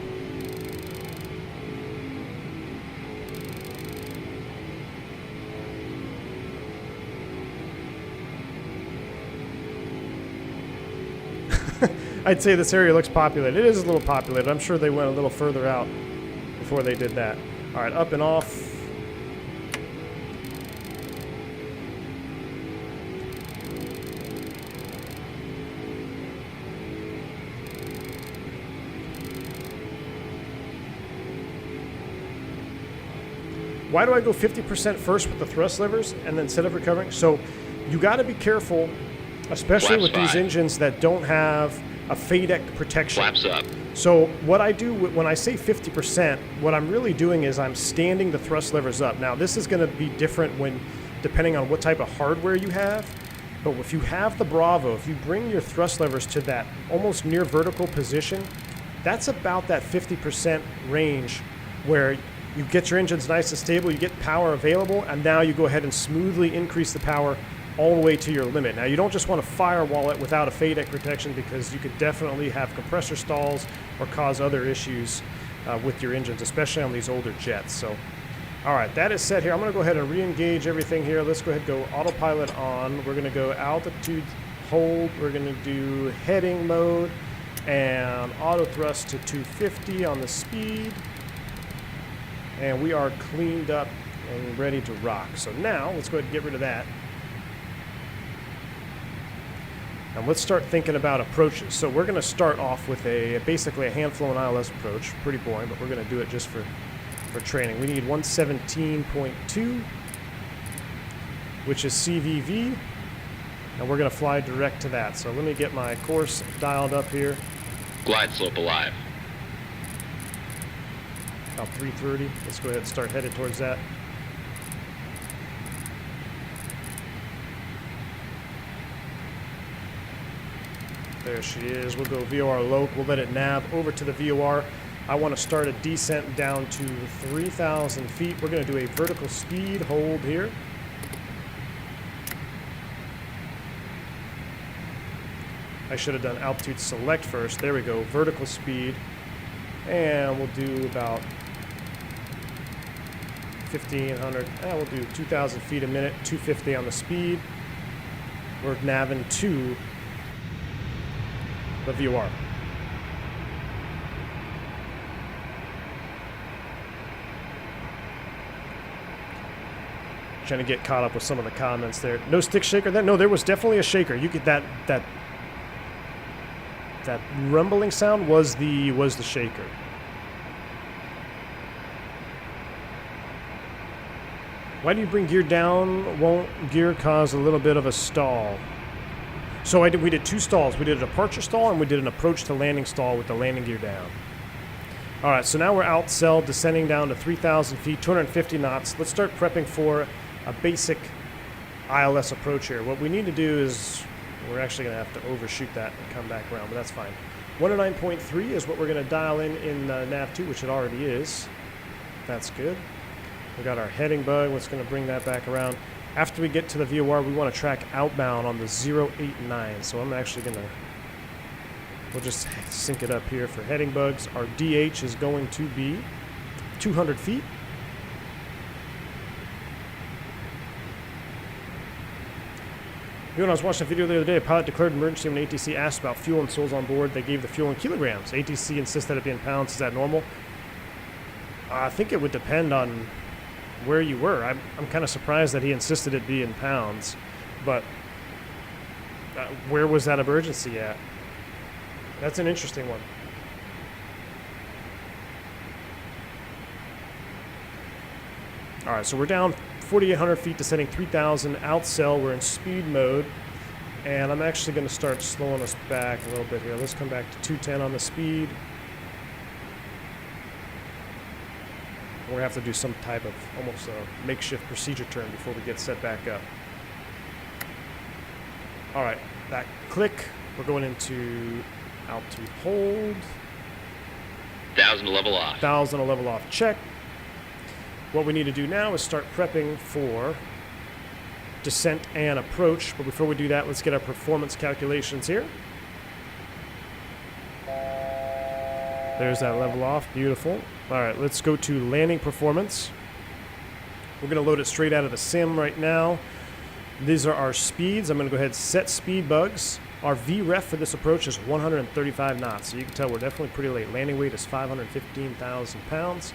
I'd say this area looks populated. It is a little populated. I'm sure they went a little further out before they did that. All right, up and off. Why do I go 50% first with the thrust levers and then instead of recovering? So you got to be careful, especially with these engines that don't have a FADEC protection. Flaps up. So what I do when I say 50%, what I'm really doing is I'm standing the thrust levers up. Now this is going to be different when, depending on what type of hardware you have. But if you have the Bravo, if you bring your thrust levers to that almost near vertical position, that's about that 50% range where you get your engines nice and stable, you get power available, and now you go ahead and smoothly increase the power all the way to your limit. Now, you don't just want to firewall it without a FADEC protection because you could definitely have compressor stalls or cause other issues with your engines, especially on these older jets. So, all right, that is set here. I'm going to go ahead and re-engage everything here. Let's go ahead and go autopilot on. We're going to go altitude hold. We're going to do heading mode and auto thrust to 250 on the speed. And we are cleaned up and ready to rock. So now, let's go ahead and get rid of that. And let's start thinking about approaches. So we're going to start off with basically a hand flown ILS approach. Pretty boring, but we're going to do it just for training. We need 117.2, which is CVV, and we're going to fly direct to that. So let me get my course dialed up here. Glide slope alive. About 330. Let's go ahead and start headed towards that. There she is. We'll go VOR low. We'll let it nav over to the VOR. I want to start a descent down to 3,000 feet. We're going to do a vertical speed hold here. I should have done altitude select first. There we go. Vertical speed. And we'll do about 1,500. We'll do 2,000 feet a minute, 250 on the speed. We're navving to the VOR. Trying to get caught up with some of the comments there. No stick shaker then? No, there was definitely a shaker. You get that rumbling sound was the shaker. Why do you bring gear down? Won't gear cause a little bit of a stall? So we did two stalls. We did a departure stall and we did an approach to landing stall with the landing gear down. All right, so now we're outcell, descending down to 3,000 feet, 250 knots. Let's start prepping for a basic ILS approach here. What we need to do is, we're actually going to have to overshoot that and come back around, but that's fine. 109.3 is what we're going to dial in nav2, which it already is. That's good. We got our heading bug. What's going to bring that back around? After we get to the VOR, we want to track outbound on the 089. So I'm actually going to, we'll just sync it up here for heading bugs. Our DH is going to be 200 feet. When I was watching a video the other day, a pilot declared emergency when ATC asked about fuel and souls on board. They gave the fuel in kilograms. ATC insisted it be in pounds. Is that normal? I think it would depend on where you were. I'm kind of surprised that he insisted it be in pounds. But where was that emergency at? That's an interesting one. All right, so we're down 4,800 feet, descending 3,000, outcell. We're in speed mode, and I'm actually going to start slowing us back a little bit here. Let's come back to 210 on the speed. We're going to have to do some type of almost a makeshift procedure turn before we get set back up. All right, that click. We're going into altitude hold. 1,000 to level off. 1,000 to level off. Check. What we need to do now is start prepping for descent and approach. But before we do that, let's get our performance calculations here. There's that level off. Beautiful. All right, let's go to landing performance. We're going to load it straight out of the sim right now. These are our speeds. I'm going to go ahead and set speed bugs. Our VREF for this approach is 135 knots, so you can tell we're definitely pretty late. Landing weight is 515,000 pounds.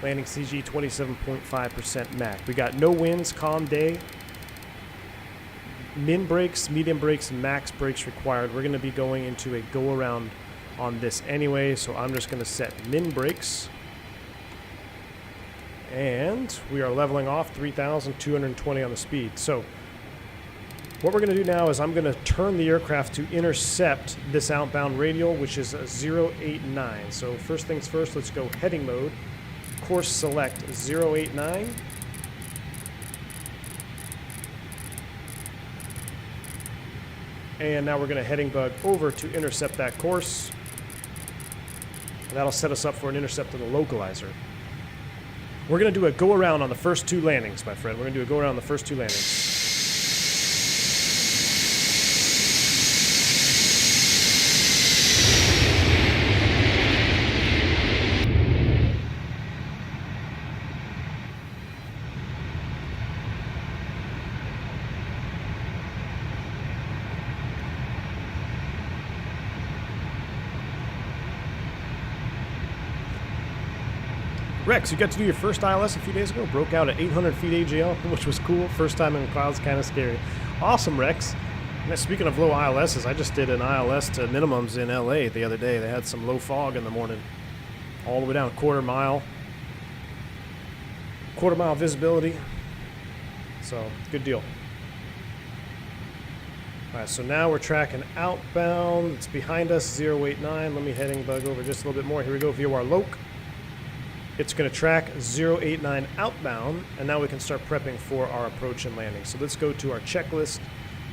Landing CG 27.5% Mach. We got no winds, calm day. Min brakes, medium brakes, and max brakes required. We're going to be going into a go-around on this anyway, so I'm just going to set min brakes. And we are leveling off 3,220 on the speed. So what we're going to do now is I'm going to turn the aircraft to intercept this outbound radial, which is 089. So first things first, let's go heading mode. Course select 089. And now we're going to heading bug over to intercept that course. And that'll set us up for an intercept of the localizer. We're going to do a go-around on the first two landings, my friend. We're going to do a go-around on the first two landings. Rex, you got to do your first ILS a few days ago. Broke out at 800 feet AGL, which was cool. First time in clouds, kind of scary. Awesome, Rex. And speaking of low ILSs, I just did an ILS to minimums in LA the other day. They had some low fog in the morning. All the way down quarter mile visibility. So, good deal. All right, so now we're tracking outbound. It's behind us, 089. Let me heading bug over just a little bit more. Here we go, VOR Loc. It's going to track 089 outbound, and now we can start prepping for our approach and landing. So let's go to our checklist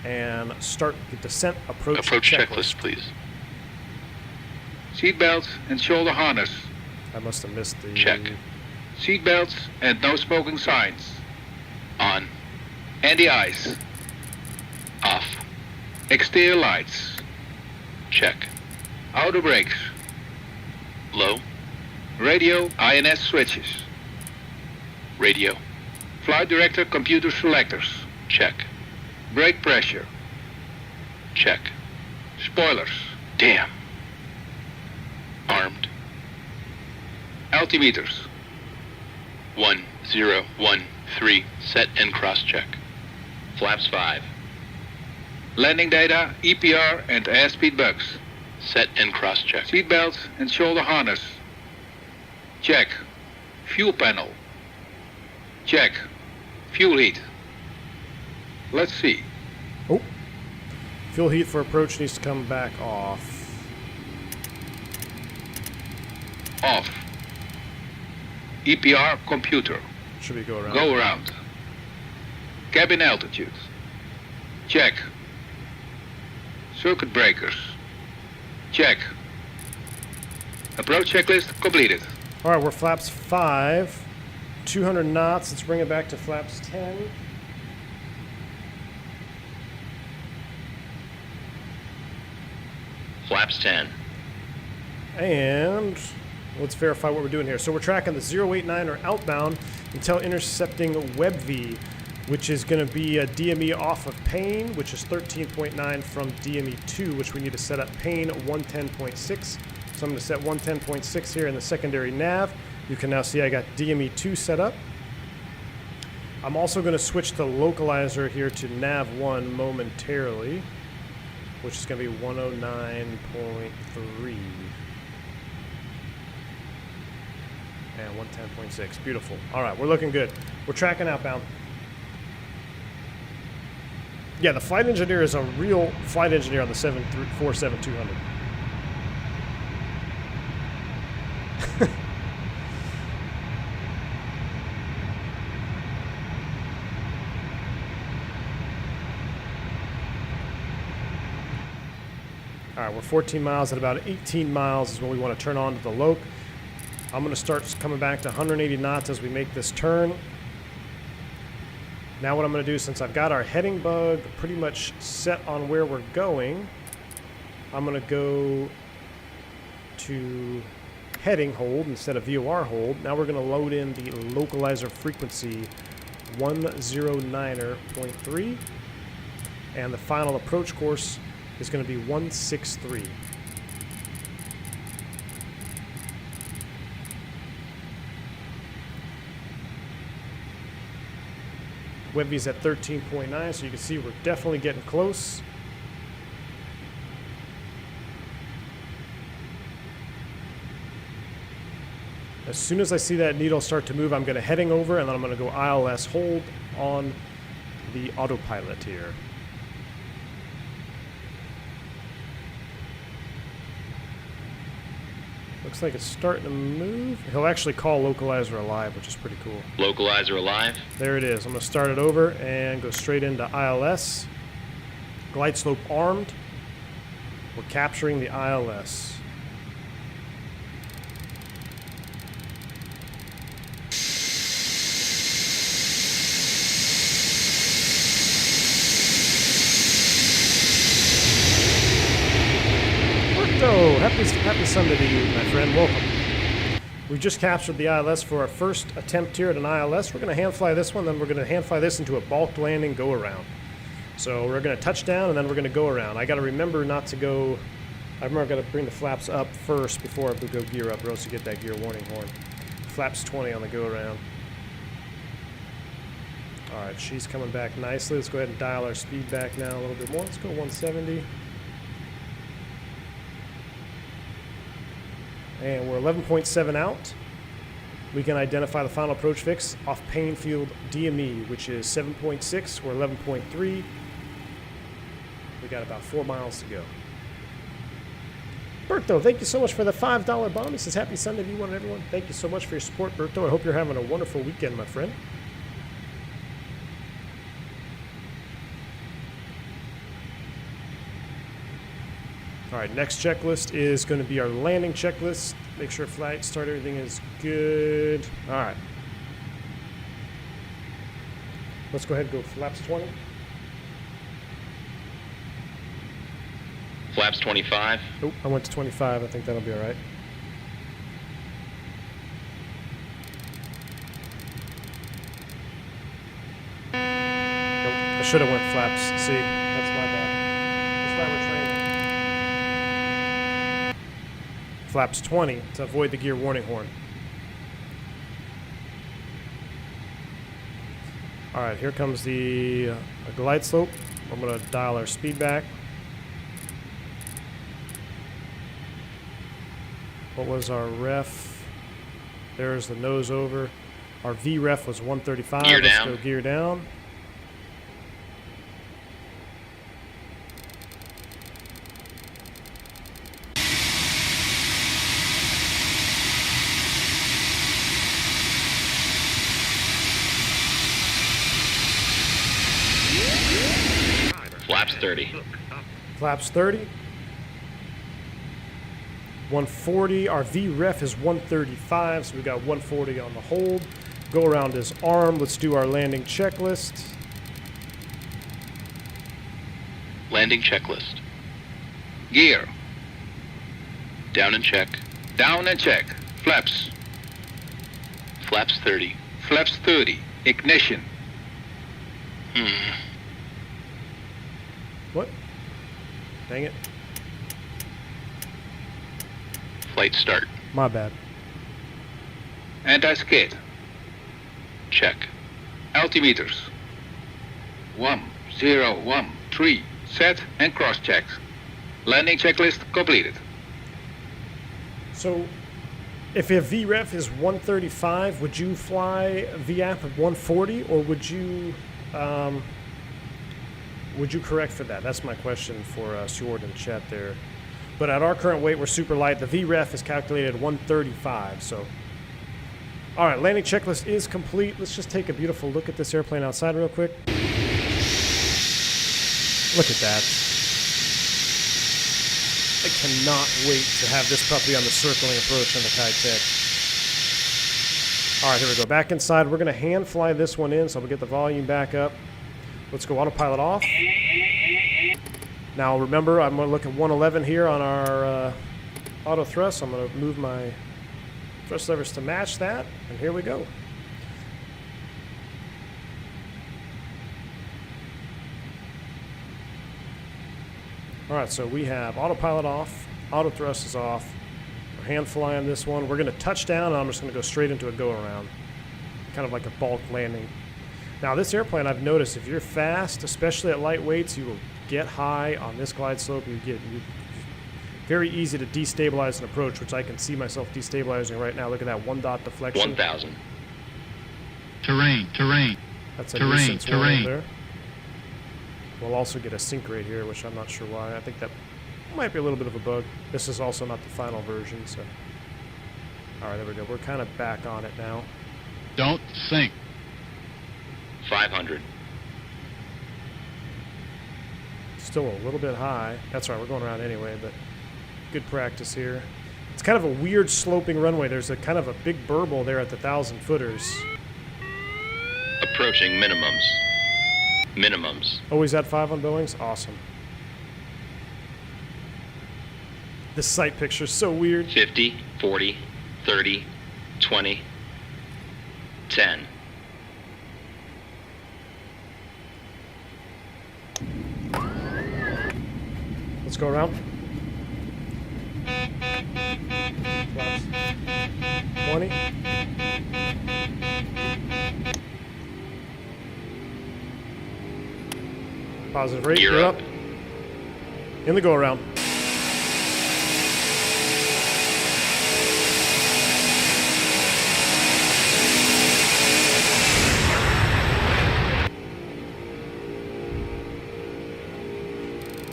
and start the descent approach checklist, please. Seatbelts and shoulder harness. I must have missed the... Check. Seatbelts and no smoking signs. On. Anti-ice. Off. Exterior lights. Check. Outer brakes. Low. Radio INS switches. Radio. Flight director computer selectors. Check. Brake pressure. Check. Spoilers. Damn. Armed. Altimeters. 1013. Set and cross-check. Flaps 5. Landing data, EPR and airspeed bugs. Set and cross-check. Seatbelts and shoulder harness. Check. Fuel panel. Check. Fuel heat. Let's see. Oh. Fuel heat for approach needs to come back off. Off. EPR computer. Should we go around? Go around. Cabin altitude. Check. Circuit breakers. Check. Approach checklist completed. All right, we're flaps 5. 200 knots. Let's bring it back to flaps 10. Flaps 10. And let's verify what we're doing here. So we're tracking the 089 or outbound until intercepting WebV, which is going to be a DME off of pane, which is 13.9 from DME 2, which we need to set up pane 110.6. So I'm going to set 110.6 here in the secondary nav. You can now see I got DME 2 set up. I'm also going to switch the localizer here to nav 1 momentarily, which is going to be 109.3. And 110.6. Beautiful. All right, we're looking good. We're tracking outbound. Yeah, the flight engineer is a real flight engineer on the 747-200. All right, we're 14 miles. At about 18 miles is when we want to turn on to the loc. I'm going to start coming back to 180 knots as we make this turn. Now what I'm going to do, since I've got our heading bug pretty much set on where we're going, I'm going to go to heading hold instead of VOR hold. Now we're going to load in the localizer frequency 109.3, and the final approach course is going to be 163. Webby's at 13.9, so you can see we're definitely getting close. As soon as I see that needle start to move, I'm going to heading over, and then I'm going to go ILS hold on the autopilot here. Looks like it's starting to move. He'll actually call localizer alive, which is pretty cool. Localizer alive. There it is. I'm going to start it over and go straight into ILS. Glide slope armed. We're capturing the ILS. So, happy Sunday to you, my friend. Welcome. We just captured the ILS for our first attempt here at an ILS. We're going to hand fly this one, then we're going to hand fly this into a bulk landing go around. So we're going to touch down, and then we're going to go around. I got to remember not to go. I remember I got to bring the flaps up first before I go gear up, or else you get that gear warning horn. Flaps 20 on the go around. All right, she's coming back nicely. Let's go ahead and dial our speed back now a little bit more. Let's go 170. And we're 11.7 out. We can identify the final approach fix off Painfield DME, which is 7.6. We're 11.3. We got about 4 miles to go. Berto, thank you so much for the $5 bomb. He says, happy Sunday to you and everyone. Thank you so much for your support, Berto. I hope you're having a wonderful weekend, my friend. All right, next checklist is going to be our landing checklist. Make sure flight start, everything is good. All right. Let's go ahead and go flaps 20. Flaps 25. Oh, I went to 25. I think that'll be all right. Nope, I should have went flaps. See, that's my bad. That's why we're training. Flaps 20 to avoid the gear warning horn. All right, here comes the glide slope. I'm going to dial our speed back. What was our ref? There's the nose over. Our V ref was 135. Gear Let's down. go gear down. Flaps 30. Flaps 30. 140. Our V ref is 135, so we got 140 on the hold. Go around is armed. Let's do our landing checklist. Landing checklist. Gear. Down and check. Down and check. Flaps. Flaps 30. Flaps 30. Ignition. What? Dang it. Flight start. My bad. Anti-skid. Check. Altimeters. 1013. Set and cross-check. Landing checklist completed. So, if your VREF is 135, would you fly VAP at 140, or would you correct for that? That's my question for Sword in the chat there. But at our current weight, we're super light. The VREF is calculated at 135. So, all right, landing checklist is complete. Let's just take a beautiful look at this airplane outside real quick. Look at that. cannot wait to have this puppy on the circling approach on the Kai-Tech. All right, here we go. Back inside. We're going to hand fly this one in, so we'll get the volume back up. Let's go autopilot off. Now, remember, I'm going to look at 111 here on our auto thrust. I'm going to move my thrust levers to match that, and here we go. All right, so we have autopilot off, auto thrust is off. We're hand flying this one. We're going to touch down, and I'm just going to go straight into a go-around, kind of like a bulk landing. Now, this airplane, I've noticed, if you're fast, especially at light weights, you will get high on this glide slope. You very easy to destabilize an approach, which I can see myself destabilizing right now. Look at that 1 dot deflection. 1,000. Terrain. That's a nuisance warning there. We'll also get a sync rate here, which I'm not sure why. I think that might be a little bit of a bug. This is also not the final version, so. All right, there we go. We're kind of back on it now. Don't sink. 500. Still a little bit high. That's right, we're going around anyway, but good practice here. It's kind of a weird sloping runway. There's a kind of a big burble there at the 1,000-footers. Approaching minimums. Always at 5 on Boeings? Awesome. This sight picture's so weird. 50, 40, 30, 20, 10. Let's go around. 20. Positive rate, Gear you're up. In the go around.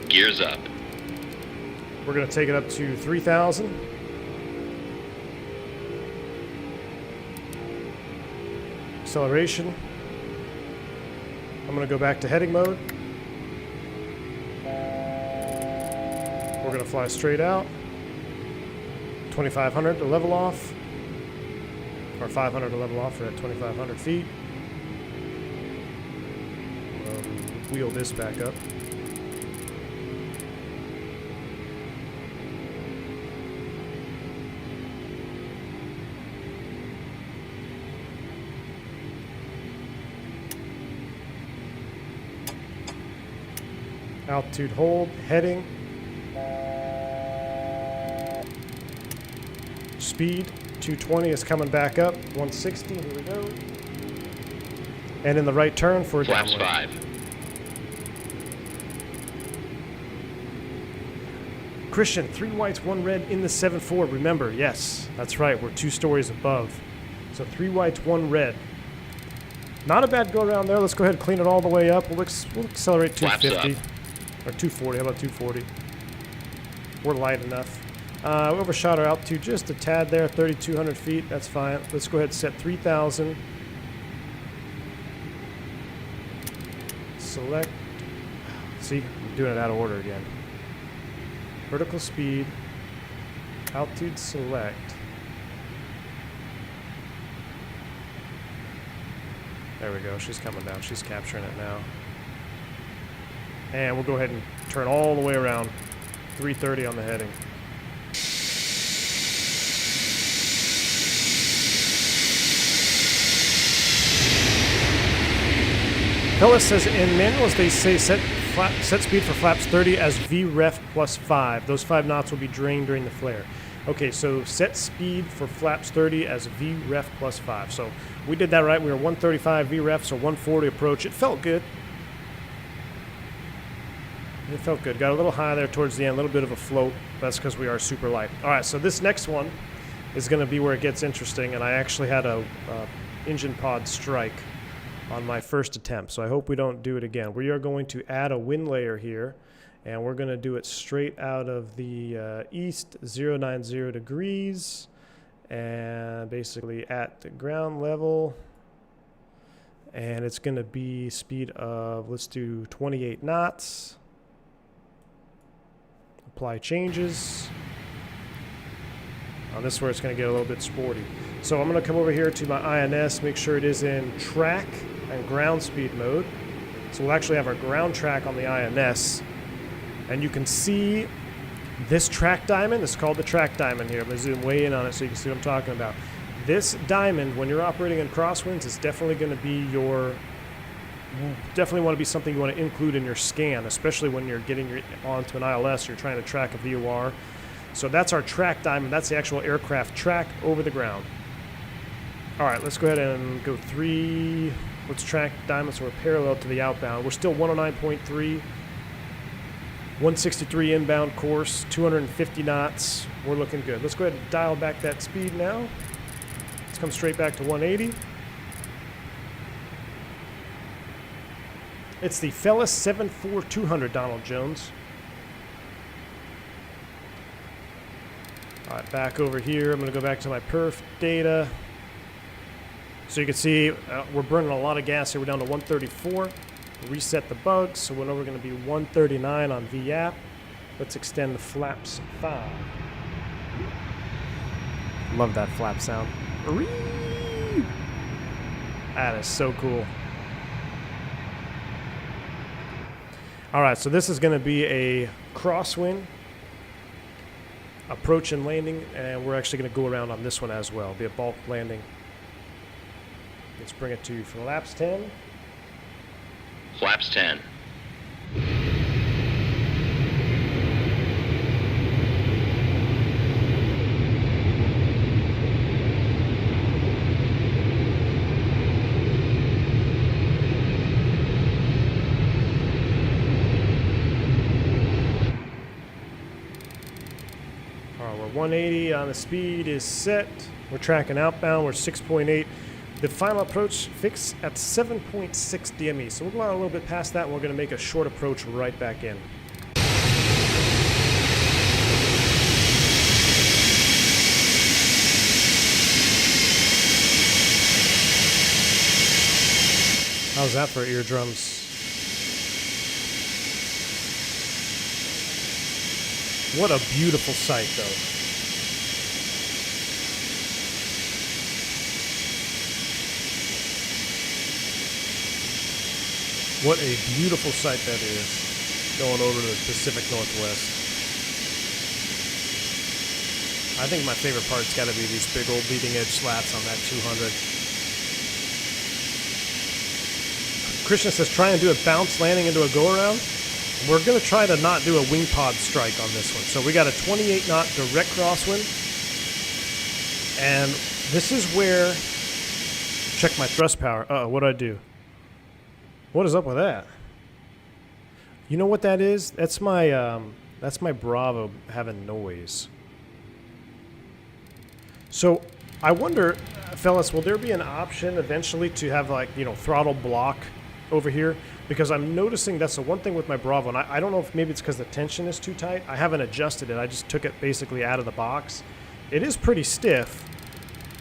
Gears up. We're going to take it up to 3,000. Acceleration. I'm going to go back to heading mode. We're going to fly straight out. 2,500 to level off. Or 500 to level off. We're at 2,500 feet. Wheel this back up. Altitude hold, heading. Speed, 220 is coming back up. 160, here we go. And in the right turn for a Flaps downwind. 5. Christian, 3 whites, 1 red in the 7-4. Remember, yes, that's right. We're 2 stories above. So 3 whites, 1 red. Not a bad go around there. Let's go ahead and clean it all the way up. We'll accelerate 250. Or 240. How about 240? We're light enough. We overshot our altitude just a tad there, 3,200 feet. That's fine. Let's go ahead and set 3,000. Select. See, I'm doing it out of order again. Vertical speed. Altitude select. There we go. She's coming down. She's capturing it now. And we'll go ahead and turn all the way around. 330 on the heading. Felis says in manuals they say set speed for flaps 30 as VREF plus 5. Those 5 knots will be drained during the flare. Okay, so set speed for flaps 30 as VREF plus 5. So we did that right. We were 135 VREF, so 140 approach. It felt good. It felt good. Got a little high there towards the end, a little bit of a float. That's because we are super light. All right, so this next one is going to be where it gets interesting, and I actually had a engine pod strike on my first attempt, so I hope we don't do it again. We are going to add a wind layer here, and we're going to do it straight out of the east 090 degrees, and basically at the ground level. And it's going to be speed of, let's do 28 knots. Apply changes. This is where it's going to get a little bit sporty. So I'm going to come over here to my INS, make sure it is in track and ground speed mode. So we'll actually have our ground track on the INS. And you can see this track diamond. It's called the track diamond here. I'm going to zoom way in on it so you can see what I'm talking about. This diamond, when you're operating in crosswinds, is definitely going to be definitely want to be something you want to include in your scan, especially when you're getting onto an ILS, you're trying to track a VOR. So that's our track diamond. That's the actual aircraft track over the ground. All right, let's go ahead and go 3. Let's track diamond so we're parallel to the outbound. We're still 109.3, 163 inbound course, 250 knots. We're looking good. Let's go ahead and dial back that speed now. Let's come straight back to 180. It's the Felis 74200, Donald Jones. All right, back over here. I'm going to go back to my perf data. So you can see we're burning a lot of gas here. We're down to 134. Reset the bugs. So we're going to be 139 on VAP. Let's extend the flaps 5. Love that flap sound. That is so cool. All right, so this is going to be a crosswind approach and landing, and we're actually going to go around on this one as well. It'll be a bulk landing. Let's bring it to flaps 10. Flaps 10. All right, we're 180 on the speed is set. We're tracking outbound. We're 6.8. The final approach fixed at 7.6 DME. So we'll go out a little bit past that, and we're going to make a short approach right back in. How's that for eardrums? What a beautiful sight, though. What a beautiful sight that is, going over to the Pacific Northwest. I think my favorite part's got to be these big old leading edge slats on that 200. Christian says try and do a bounce landing into a go-around. We're going to try to not do a wing pod strike on this one. So we got a 28 knot direct crosswind. And this is where, check my thrust power. Uh-oh, what'd I do? What is up with that? You know what that is? That's my Bravo having noise. So I wonder, fellas, will there be an option eventually to have, like, you know, throttle block over here? Because I'm noticing that's the one thing with my Bravo, and I don't know if maybe it's because the tension is too tight. I haven't adjusted it. I just took it basically out of the box. It is pretty stiff,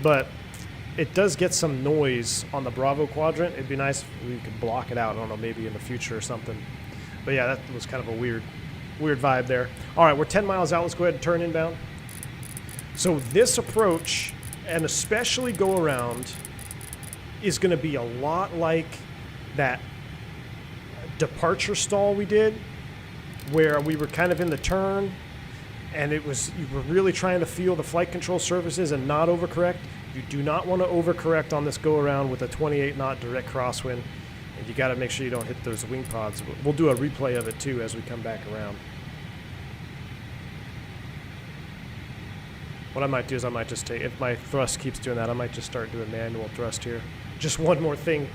but it does get some noise on the Bravo quadrant. It'd be nice if we could block it out. I don't know, maybe in the future or something. But yeah, that was kind of a weird vibe there. All right, we're 10 miles out. Let's go ahead and turn inbound. So this approach, and especially go around, is going to be a lot like that departure stall we did, where we were kind of in the turn, and you were really trying to feel the flight control surfaces and not overcorrect. You do not want to overcorrect on this go around with a 28 knot direct crosswind, and you got to make sure you don't hit those wing pods. We'll do a replay of it too as we come back around. What I might do is I might just take, if my thrust keeps doing that, I might just start doing manual thrust here. Just one more thing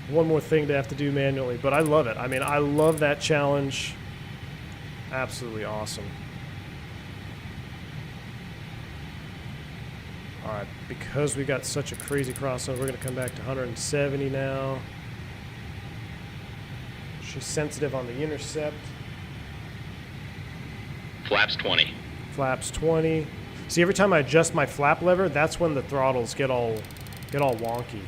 to have to do manually, but I love it. I mean, I love that challenge. Absolutely awesome. All right, because we got such a crazy crossover, we're going to come back to 170 now. She's sensitive on the intercept. Flaps 20. Flaps 20. See, every time I adjust my flap lever, that's when the throttles get all wonky.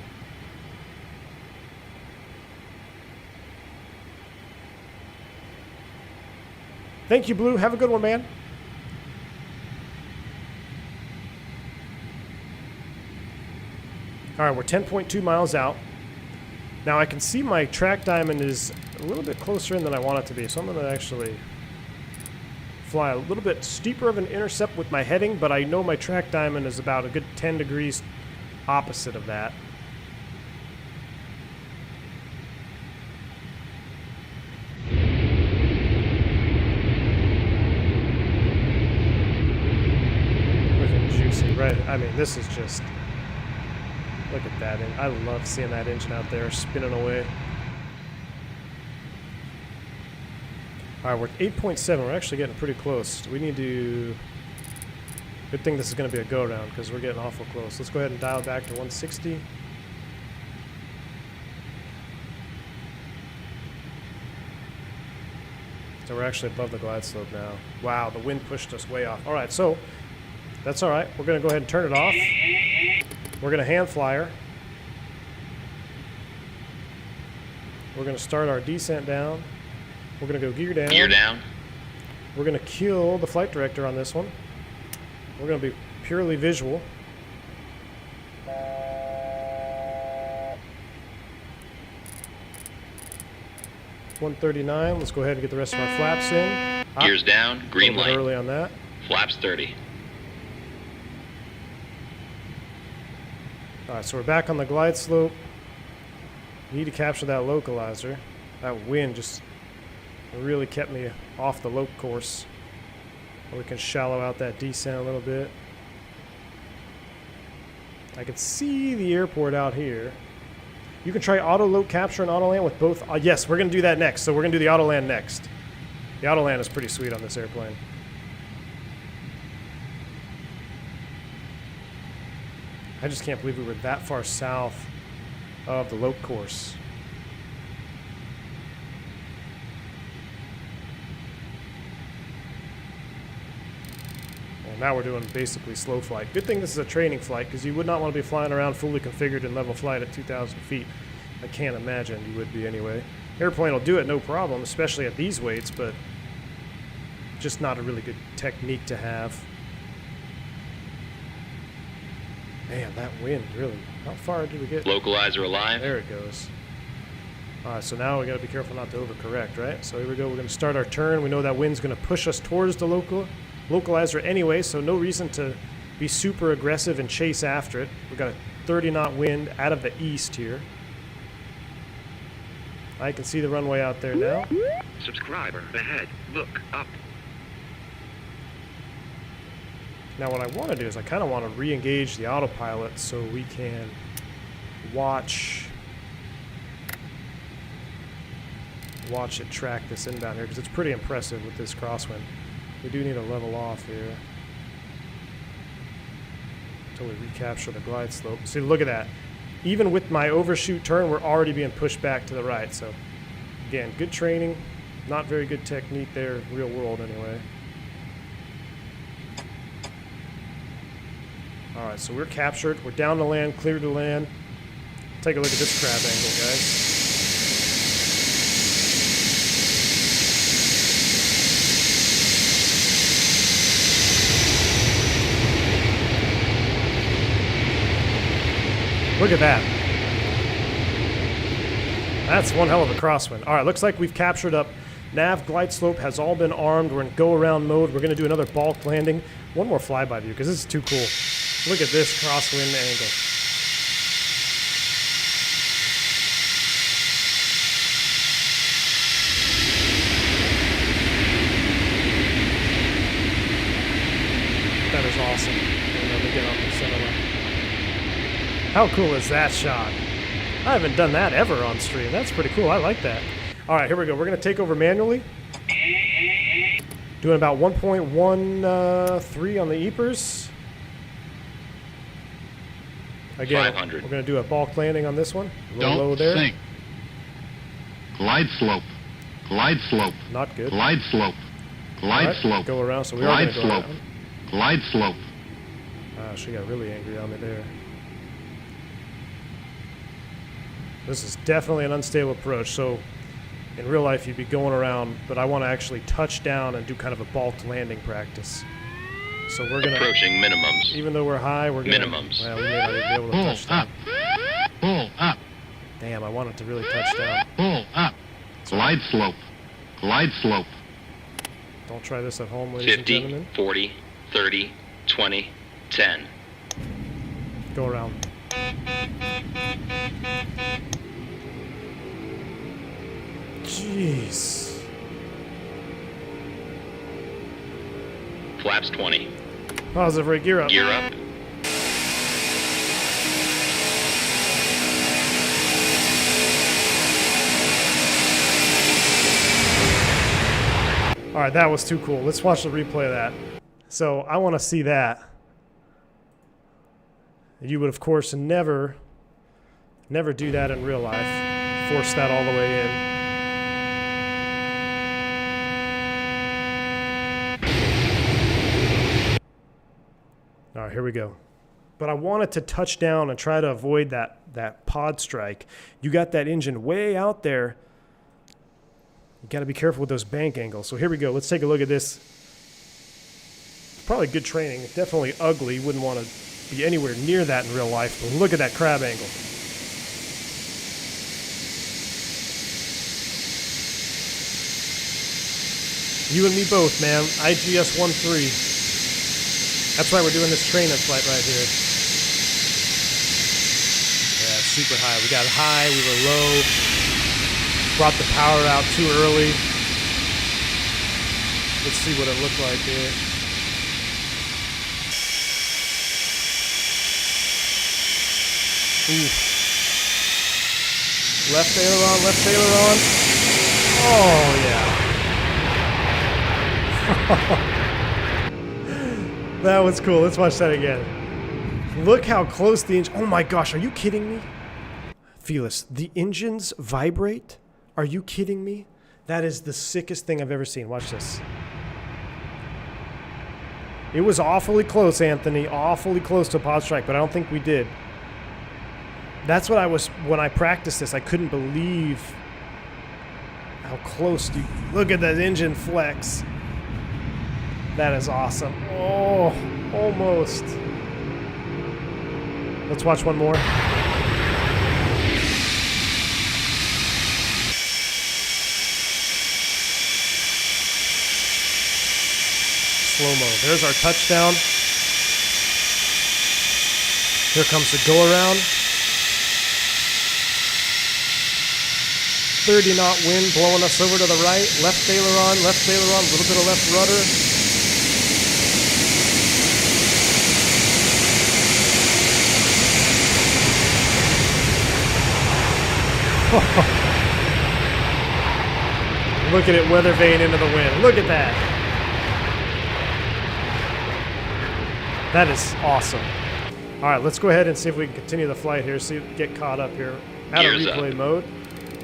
Thank you, Blue. Have a good one, man. All right, we're 10.2 miles out. Now I can see my track diamond is a little bit closer in than I want it to be, so I'm going to actually fly a little bit steeper of an intercept with my heading, but I know my track diamond is about a good 10 degrees opposite of that. Looking juicy, right? I mean, this is just... Look at that. I love seeing that engine out there spinning away. All right, we're at 8.7. We're actually getting pretty close. We need to... Good thing this is going to be a go-around because we're getting awful close. Let's go ahead and dial back to 160. So we're actually above the glide slope now. Wow, the wind pushed us way off. All right, so that's all right. We're going to go ahead and turn it off. We're going to hand flyer. We're going to start our descent down. We're going to go gear down. Gear down. We're going to kill the flight director on this one. We're going to be purely visual. (139). Let's go ahead and get the rest of our flaps in. Gears down. Green light. Early on that. Flaps 30. All right, so we're back on the glide slope. Need to capture that localizer. That wind just really kept me off the loc course. We can shallow out that descent a little bit. I can see the airport out here. You can try auto loc capture and auto land with both. Yes, we're going to do that next. So we're going to do the auto land next. The auto land is pretty sweet on this airplane. I just can't believe we were that far south of the loc course. Well, now we're doing basically slow flight. Good thing this is a training flight because you would not want to be flying around fully configured in level flight at 2,000 feet. I can't imagine you would be anyway. Airplane will do it no problem, especially at these weights, but just not a really good technique to have. Man, that wind, really. How far did we get? Localizer alive. There it goes. All right, so now we got to be careful not to overcorrect, right? So here we go. We're going to start our turn. We know that wind's going to push us towards the localizer anyway, so no reason to be super aggressive and chase after it. We've got a 30-knot wind out of the east here. I can see the runway out there now. Subscriber ahead. Look up. Now what I want to do is I kind of want to re-engage the autopilot so we can watch it track this inbound here because it's pretty impressive with this crosswind. We do need to level off here until we recapture the glide slope. See, look at that. Even with my overshoot turn, we're already being pushed back to the right. So again, good training, not very good technique there, real world anyway. All right, so we're captured. We're down to land, clear to land. Take a look at this crab angle, guys. Look at that. That's one hell of a crosswind. All right, looks like we've captured up. Nav glide slope has all been armed. We're in go-around mode. We're going to do another bulk landing. One more flyby view because this is too cool. Look at this crosswind angle. That is awesome. Let me get on the center line. How cool is that shot? I haven't done that ever on stream. That's pretty cool. I like that. All right, here we go. We're going to take over manually. Doing about 1.13 on the EPers. Again, 500. We're going to do a bulk landing on this one. A little Don't low there. sink. Glide slope. Glide slope. Not good. Glide slope. Glide Right, slope. go around. So we Glide are going to go slope. around. Glide slope. She got really angry on me there. This is definitely an unstable approach. So In real life, you'd be going around, but I want to actually touch down and do kind of a bulk landing practice. So we're going to... Approaching minimums. Even though we're high, we're going to... Minimums. Well, we may not even be able to touch down. Pull up. Damn, I want it to really touch down. Pull up. Glide slope. Glide slope. Don't try this at home, ladies and 50, gentlemen. 40, 30, 20, 10. Go around. Jeez. Flaps 20. Positive rate, gear up. Gear up. All right, that was too cool. Let's watch the replay of that. So I want to see that. You would, of course, never do that in real life. Force that all the way in. All right, here we go. But I wanted to touch down and try to avoid that pod strike. You got that engine way out there. You got to be careful with those bank angles. So here we go. Let's take a look at this. Probably good training. Definitely ugly. Wouldn't want to be anywhere near that in real life. But look at that crab angle. You and me both, man. IGS 13. That's why we're doing this training flight right here. Yeah, super high. We got high. We were low. Brought the power out too early. Let's see what it looked like here. Ooh. Left aileron, left aileron. Oh, yeah. That was cool. Let's watch that again. Look how close the engine... Oh my gosh, are you kidding me? Felis, the engines vibrate? Are you kidding me? That is the sickest thing I've ever seen. Watch this. It was awfully close, Anthony. Awfully close to a pod strike, but I don't think we did. That's what I was... When I practiced this, I couldn't believe how close you... Look at that engine flex. That is awesome. Oh, almost. Let's watch one more. Slow-mo. There's our touchdown. Here comes the go-around. 30-knot wind blowing us over to the right. Left aileron, a little bit of left rudder. Look at it weather vane into the wind. Look at that. That is awesome. All right, let's go ahead and see if we can continue the flight here. See, get caught up here. Out of replay mode.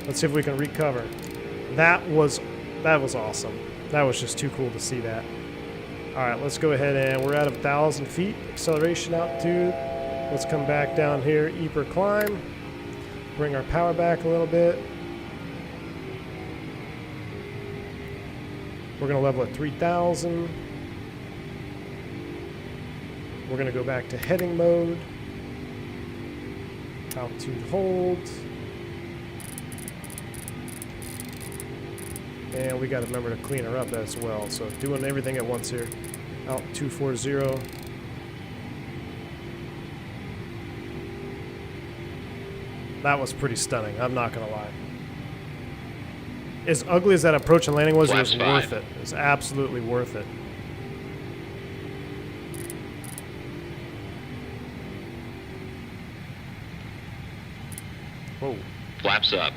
Let's see if we can recover. That was awesome. That was just too cool to see that. All right, let's go ahead and we're at 1,000 feet acceleration altitude. Let's come back down here, Eeper climb. Bring our power back a little bit. We're gonna level at 3,000. We're going to go back to heading mode. Altitude hold. And we got to remember to clean her up as well. So doing everything at once here. Altitude 240. That was pretty stunning. I'm not going to lie. As ugly as that approach and landing was, it was worth it. It was absolutely worth it. Whoa. Flaps up.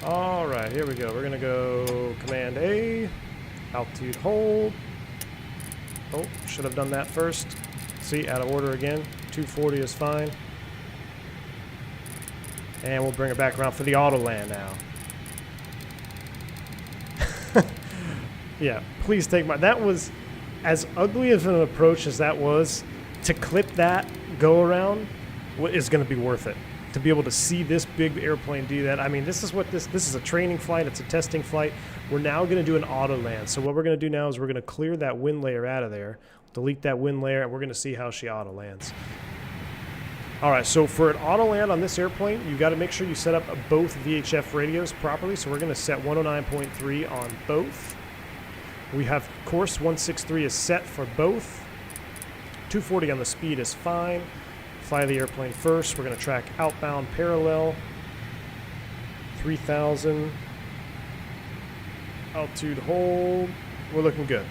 All right, here we go. We're going to go Command A, altitude hold. Oh, should have done that first. See, out of order again. 240 is fine. And we'll bring it back around for the auto land now. Yeah, please take my... That was as ugly of an approach as that was. To clip that go around is going to be worth it. to be able to see this big airplane do that. I mean, this is what this is a training flight. It's a testing flight. We're now going to do an auto land. So what we're going to do now is we're going to clear that wind layer out of there, delete that wind layer, and we're going to see how she auto lands. All right, so for an auto land on this airplane, you got to make sure you set up both VHF radios properly. So we're going to set 109.3 on both. We have course 163 is set for both. 240 on the speed is fine. Fly the airplane first. We're going to track outbound parallel. 3,000. Altitude hold. We're looking good.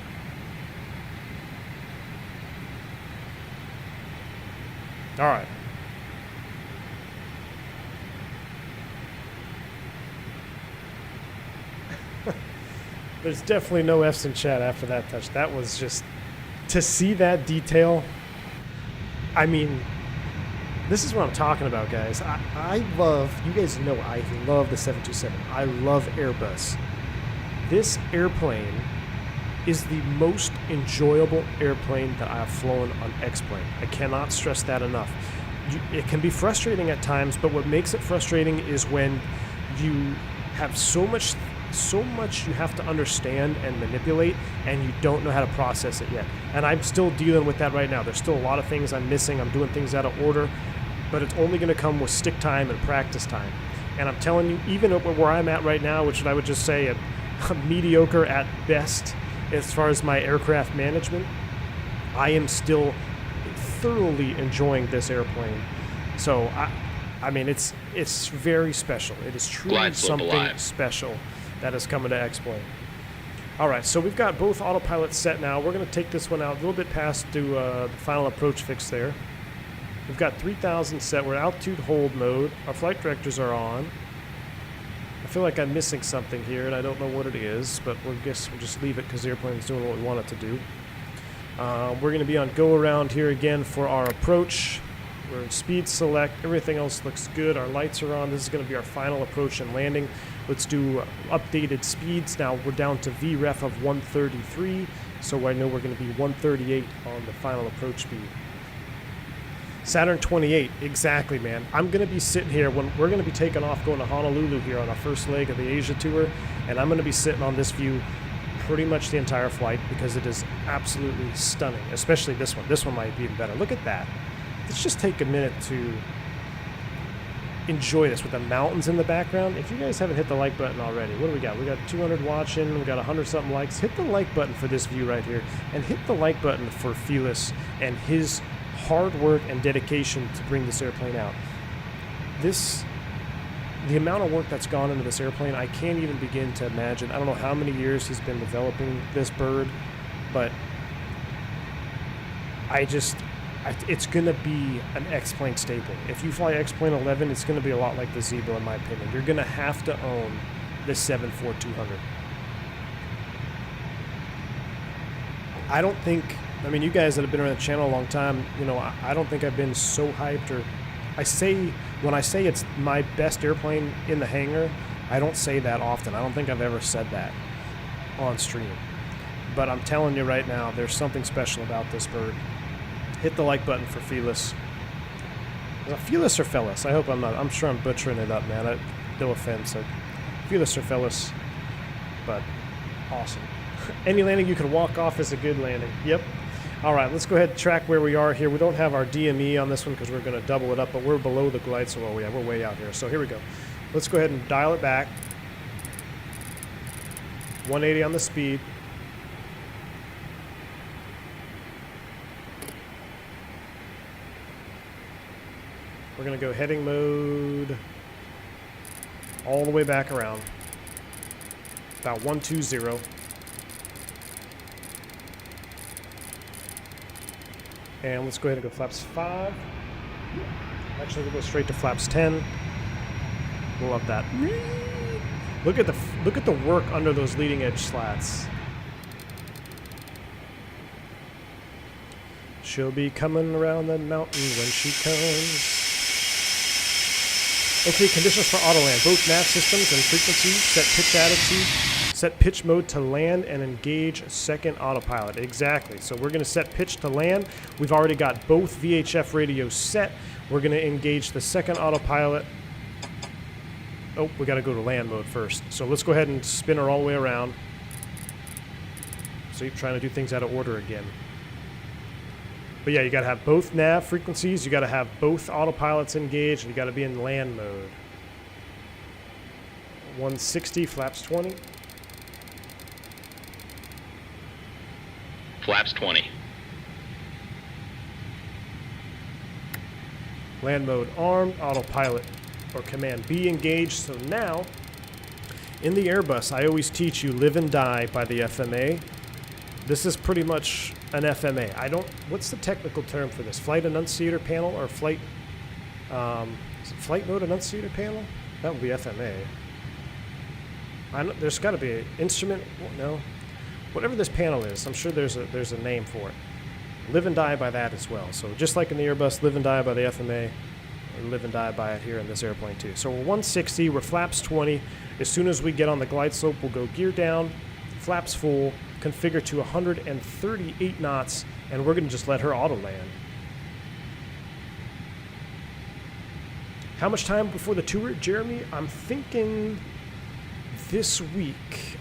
All right. There's definitely no F's in chat after that touch. That was just, to see that detail, I mean, this is what I'm talking about, guys. I love, you guys know I love the 727. I love Airbus. This airplane is the most enjoyable airplane that I have flown on X-Plane. I cannot stress that enough. It can be frustrating at times, but what makes it frustrating is when you have so much you have to understand and manipulate, and you don't know how to process it yet. And I'm still dealing with that right now. There's still a lot of things I'm missing. I'm doing things out of order, but it's only going to come with stick time and practice time. And I'm telling you, even where I'm at right now, which I would just say a mediocre at best as far as my aircraft management, I am still thoroughly enjoying this airplane. So I mean, it's very special. It is truly something special that is coming to X-Plane. All right, so we've got both autopilots set now. We're going to take this one out a little bit past to the final approach fix there. We've got 3,000 set. We're altitude hold mode. Our flight directors are on. I feel like I'm missing something here, and I don't know what it is, but we'll just leave it because the airplane's doing what we want it to do. We're going to be on go around here again for our approach. We're in speed select. Everything else looks good. Our lights are on. This is going to be our final approach and landing. Let's do updated speeds. Now we're down to VREF of 133, so I know we're going to be 138 on the final approach speed. Saturn 28, exactly, man. I'm going to be sitting here when we're going to be taking off going to Honolulu here on our first leg of the Asia tour, and I'm going to be sitting on this view pretty much the entire flight because it is absolutely stunning, especially this one. This one might be even better. Look at that. Let's just take a minute to enjoy this with the mountains in the background. If you guys haven't hit the like button already, what do we got? We got 200 watching. We got 100-something likes. Hit the like button for this view right here, and hit the like button for Felis and his hard work and dedication to bring this airplane out. The amount of work that's gone into this airplane, I can't even begin to imagine. I don't know how many years he's been developing this bird, but it's going to be an X-Plane staple. If you fly X-Plane 11, it's going to be a lot like the Zebra in my opinion. You're going to have to own this 74200. I don't think, I mean, you guys that have been around the channel a long time, you know, I don't think I've been so hyped, or when I say it's my best airplane in the hangar, I don't say that often. I don't think I've ever said that on stream. But I'm telling you right now, there's something special about this bird. Hit the like button for Felis. Is it Felis or Felis? I hope I'm not. I'm sure I'm butchering it up, man. No offense. Felis or Felis. But awesome. Any landing you can walk off is a good landing. Yep. All right, let's go ahead and track where we are here. We don't have our DME on this one because we're going to double it up, but we're below the glide, so we're way out here. So here we go. Let's go ahead and dial it back. 180 on the speed. We're going to go heading mode all the way back around. About 120. And let's go ahead and go flaps 5. Actually, we'll go straight to flaps 10. We'll love that. Look at the work under those leading edge slats. She'll be coming around the mountain when she comes. Okay, conditions for auto land. Both nav systems and frequency set pitch attitude Set pitch mode to land and engage second autopilot. Exactly. So we're going to set pitch to land. We've already got both VHF radios set. We're going to engage the second autopilot. Oh, we got to go to land mode first. So let's go ahead and spin her all the way around. So you're trying to do things out of order again. But yeah, you got to have both nav frequencies. You got to have both autopilots engaged. And you got to be in land mode. 160, flaps 20. Flaps 20. Land mode armed, autopilot or command B engaged. So now, in the Airbus, I always teach you live and die by the FMA. This is pretty much an FMA. What's the technical term for this? Flight annunciator panel or flight, is it flight mode annunciator panel? That would be FMA. There's got to be an instrument, no. Whatever this panel is, I'm sure there's a name for it. Live and die by that as well. So just like in the Airbus, live and die by the FMA, or live and die by it here in this airplane too. So we're 160, we're flaps 20. As soon as we get on the glide slope, we'll go gear down, flaps full, configure to 138 knots, and we're going to just let her auto land. How much time before the tour, Jeremy? I'm thinking this week.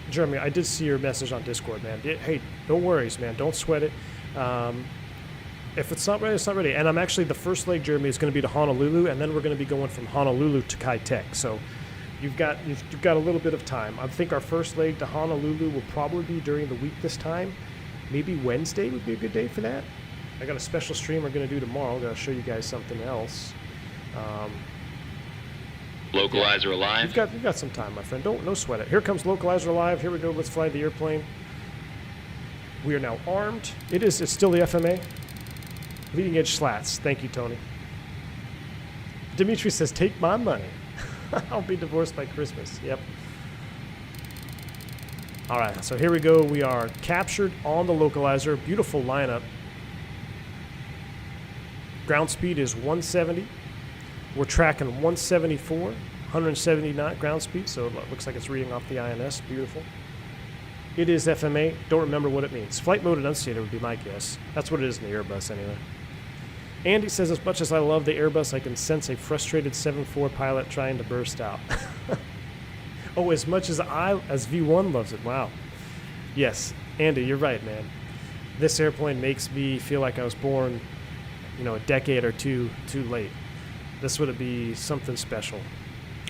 Jeremy, I did see your message on Discord, man. Hey, no worries, man. Don't sweat it. If it's not ready, it's not ready. And I'm actually, the first leg, Jeremy, is going to be to Honolulu, and then we're going to be going from Honolulu to Kai-Tak. So you've got a little bit of time. I think our first leg to Honolulu will probably be during the week this time. Maybe Wednesday would be a good day for that. I got a special stream we're going to do tomorrow. I'm going to show you guys something else. Localizer alive. You've got some time, my friend. No sweat it. Here comes localizer alive. Here we go. Let's fly the airplane. We are now armed. It's still the FMA. Leading edge slats. Thank you, Tony. Dimitri says, take my money. I'll be divorced by Christmas. Yep. All right, so here we go. We are captured on the localizer. Beautiful lineup. Ground speed is 170. We're tracking 174, 170 knot ground speed, so it looks like it's reading off the INS. Beautiful. It is FMA. Don't remember what it means. Flight mode annunciator would be my guess. That's what it is in the Airbus anyway. Andy says, as much as I love the Airbus, I can sense a frustrated 7-4 pilot trying to burst out. Oh, as much as V1 loves it. Wow. Yes, Andy, you're right, man. This airplane makes me feel like I was born, a decade or two too late. This would be something special.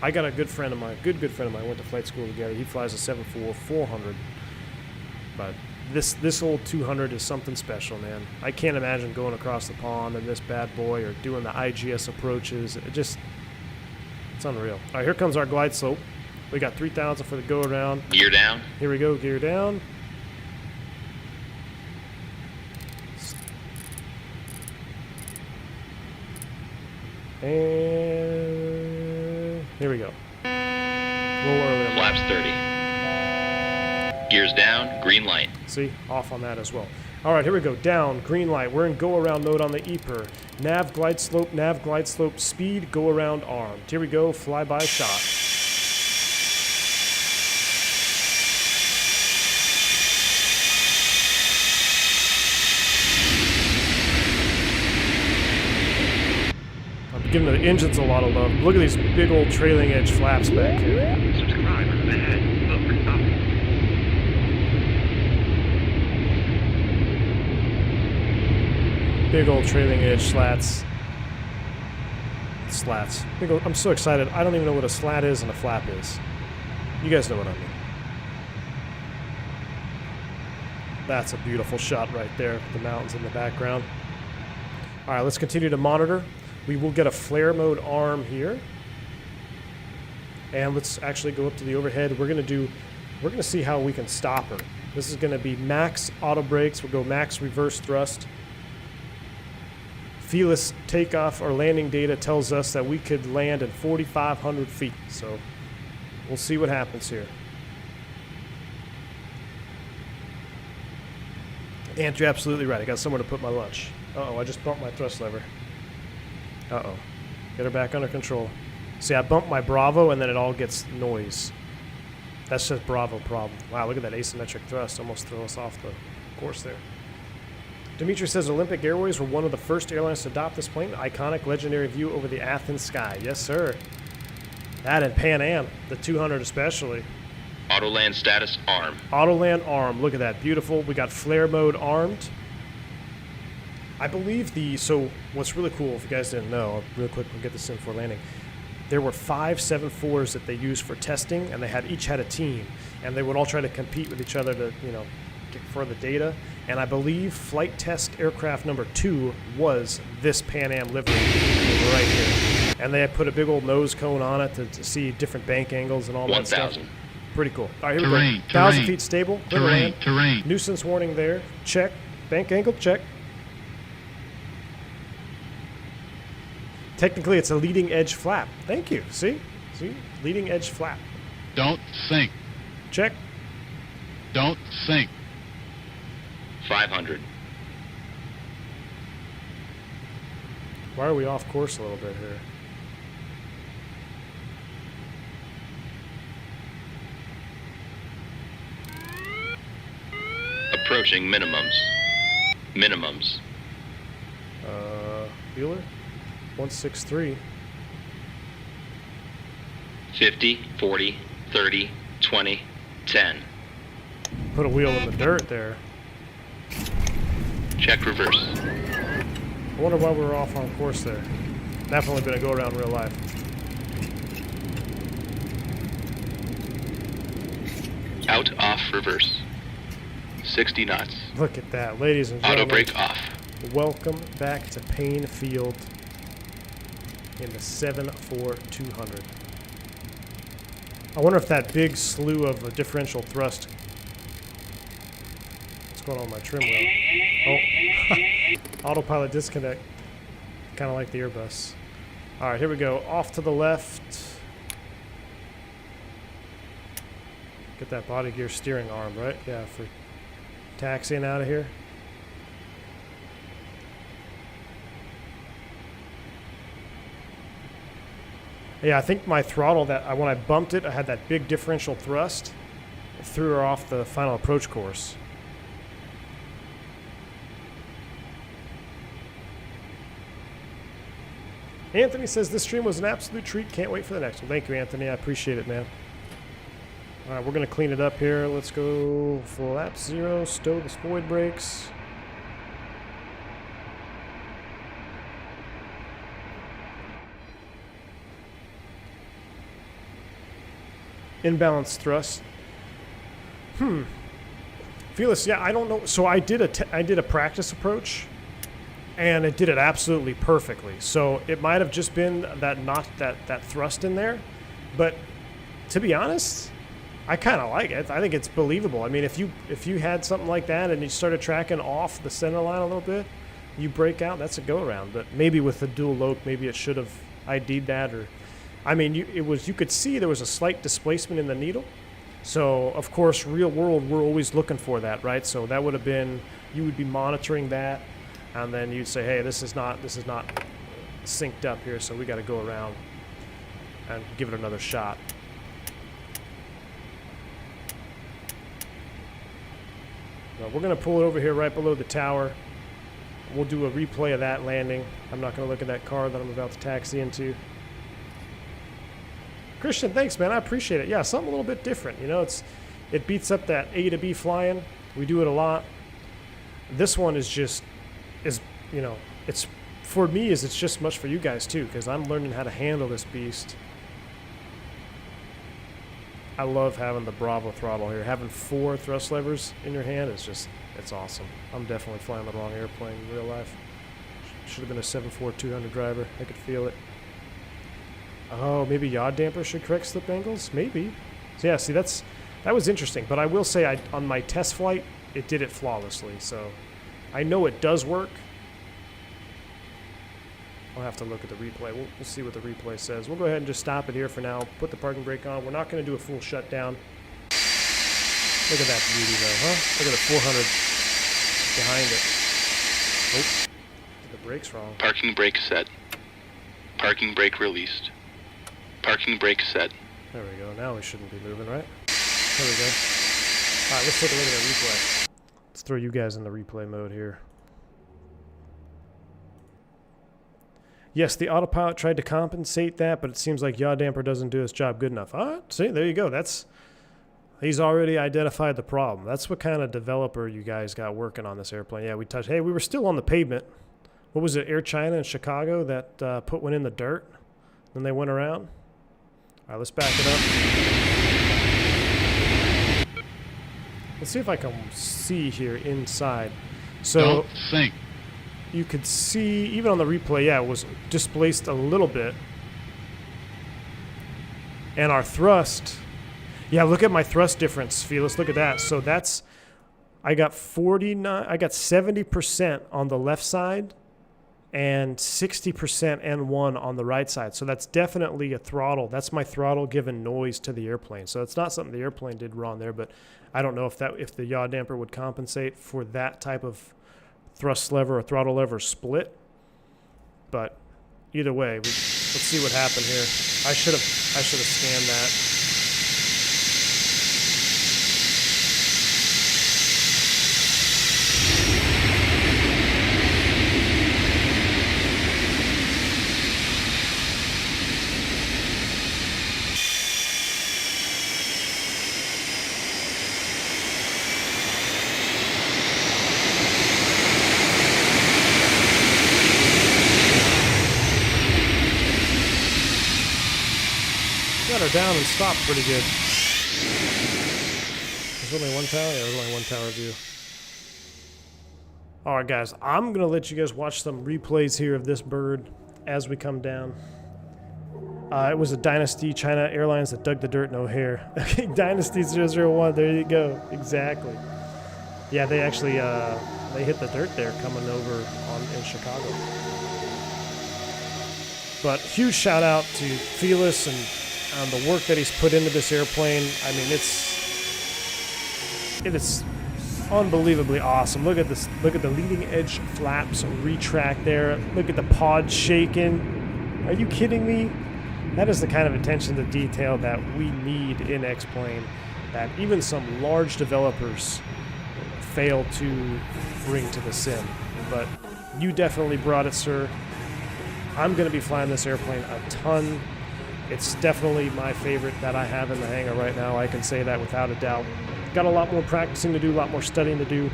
I got a good friend of mine, good friend of mine, went to flight school together. He flies a 747-400. But this old 200 is something special, man. I can't imagine going across the pond in this bad boy or doing the IGS approaches. It's unreal. All right, here comes our glide slope. We got 3,000 for the go around. Gear down. Here we go, gear down. And here we go. A little early. Flaps 30. Gears down, green light. See, off on that as well. All right, here we go. Down, green light. We're in go around mode on the EPR. Nav glide slope, speed, go around armed. Here we go, flyby shot. Giving the engines a lot of love. Look at these big old trailing edge flaps back here. Subscriber ahead. Look up. Big old trailing edge slats. Big old, I'm so excited. I don't even know what a slat is and a flap is. You guys know what I mean. That's a beautiful shot right there. The mountains in the background. All right, let's continue to monitor. We will get a flare mode arm here. And let's actually go up to the overhead. We're gonna see how we can stop her. This is gonna be max auto brakes. We'll go max reverse thrust. Felis takeoff or landing data tells us that we could land at 4,500 feet. So we'll see what happens here. Ant, you're absolutely right. I got somewhere to put my lunch. Uh-oh, I just bumped my thrust lever. Uh-oh. Get her back under control. See, I bumped my Bravo, and then it all gets noise. That's just Bravo problem. Wow, look at that asymmetric thrust. Almost throw us off the course there. Dimitri says Olympic Airways were one of the first airlines to adopt this plane. Iconic, legendary view over the Athens sky. Yes, sir. That and Pan Am, the 200 especially. Autoland status arm. Autoland arm. Look at that. Beautiful. We got flare mode armed. I believe so what's really cool, if you guys didn't know, real quick, we'll get this in for landing. There were 5 7.4s that they used for testing, and they each had a team, and they would all try to compete with each other to, get further data. And I believe flight test aircraft number 2 was this Pan Am livery right here. And they had put a big old nose cone on it to see different bank angles and all that stuff. 1,000. Pretty cool. All right, here we go. 1,000 feet stable. Terrain. Nuisance warning there. Check. Bank angle. Check. Technically, it's a leading edge flap. Thank you. See? Leading edge flap. Don't sink. Check. Don't sink. 500. Why are we off course a little bit here? Approaching minimums. Minimums. Wheeler? 163. 50, 40, 30, 20, 10. Put a wheel in the dirt there. Check reverse. I wonder why we were off on course there. Definitely gonna go around real life. Out, off, reverse. 60 knots. Look at that, ladies and Auto gentlemen. brake off. Welcome back to Payne Field in the 74200. I wonder if that big slew of a differential thrust. What's going on with my trim wheel? Oh, autopilot disconnect. Kind of like the Airbus. All right, here we go. Off to the left. Get that body gear steering arm, right? Yeah, for taxiing out of here. Yeah, I think my throttle, when I bumped it, I had that big differential thrust. It threw her off the final approach course. Anthony says this stream was an absolute treat. Can't wait for the next one. Thank you, Anthony. I appreciate it, man. All right, we're going to clean it up here. Let's go flap 0, stow the spoid brakes. Imbalance thrust. Felis, yeah, I don't know. So I did a practice approach, and it did it absolutely perfectly. So it might have just been that thrust in there, but to be honest, I kind of like it. I think it's believable. I mean, if you had something like that and you started tracking off the center line a little bit, you break out. That's a go around. But maybe with the dual loc, maybe it should have ID'd that, or I mean, you could see there was a slight displacement in the needle. So of course, real world, we're always looking for that, right? So that would have been, you would be monitoring that, and then you'd say, hey, this is not synced up here, so we got to go around and give it another shot. Now we're going to pull it over here right below the tower. We'll do a replay of that landing. I'm not going to look at that car that I'm about to taxi into. Christian, thanks, man. I appreciate it. Yeah, something a little bit different. You know, it beats up that A to B flying. We do it a lot. This one is just, you know, it's for me it's just much for you guys too, because I'm learning how to handle this beast. I love having the Bravo throttle here. Having 4 thrust levers in your hand is just, it's awesome. I'm definitely flying the wrong airplane in real life. Should have been a 74200 driver. I could feel it. Oh, maybe yaw damper should correct slip angles? Maybe. So yeah, see, that was interesting. But I will say, on my test flight, it did it flawlessly. So I know it does work. I'll have to look at the replay. We'll see what the replay says. We'll go ahead and just stop it here for now. Put the parking brake on. We're not going to do a full shutdown. Look at that beauty, though, huh? Look at the 400 behind it. Oh, did the brakes wrong. Parking brake set. Parking brake released. Parking brake set. There we go. Now we shouldn't be moving, right? There we go. All right, let's take a look at that replay. Let's throw you guys in the replay mode here. Yes, the autopilot tried to compensate that, but it seems like yaw damper doesn't do its job good enough. All right, see, there you go. He's already identified the problem. That's what kind of developer you guys got working on this airplane. Yeah, we touched. Hey, we were still on the pavement. What was it, Air China in Chicago that put one in the dirt? Then they went around. All right, let's back it up. Let's see if I can see here inside. So Don't think. you could see, even on the replay, yeah, it was displaced a little bit. And our thrust, yeah, look at my thrust difference, Felis. Look at that. So that's, I got 70% on the left side and 60% N1 on the right side. So that's definitely a throttle. That's my throttle giving noise to the airplane. So it's not something the airplane did wrong there, but I don't know if the yaw damper would compensate for that type of thrust lever or throttle lever split. But either way, let's see what happened here. I should have scanned that. Got her down and stopped pretty good. There's only one tower? Yeah, there's only one tower view. Alright guys, I'm going to let you guys watch some replays here of this bird as we come down. It was a Dynasty China Airlines that dug the dirt in O'Hare. Okay, Dynasty 001, there you go. Exactly. Yeah, they actually they hit the dirt there coming over in Chicago. But huge shout out to Felis and the work that he's put into this airplane. I mean, it is unbelievably awesome. Look at this. Look at the leading edge flaps retract there. Look at the pod shaking. Are you kidding me? That is the kind of attention to detail that we need in X-Plane that even some large developers fail to bring to the sim. But you definitely brought it, sir. I'm going to be flying this airplane a ton. It's definitely my favorite that I have in the hangar right now. I can say that without a doubt. Got a lot more practicing to do, a lot more studying to do.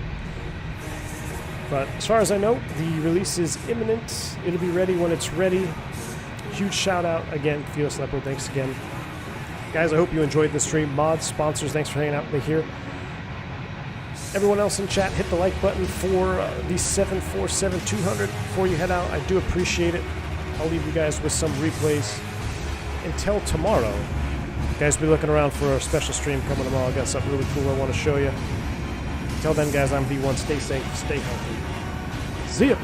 But as far as I know, the release is imminent. It'll be ready when it's ready. Huge shout out again, Felis Leopard. Thanks again. Guys, I hope you enjoyed the stream. Mods, sponsors, thanks for hanging out with me here. Everyone else in chat, hit the like button for the 747-200 before you head out. I do appreciate it. I'll leave you guys with some replays. Until tomorrow, guys, be looking around for a special stream coming tomorrow. I got something really cool I want to show you. Until then, guys, I'm V1. Stay safe, stay healthy. See ya.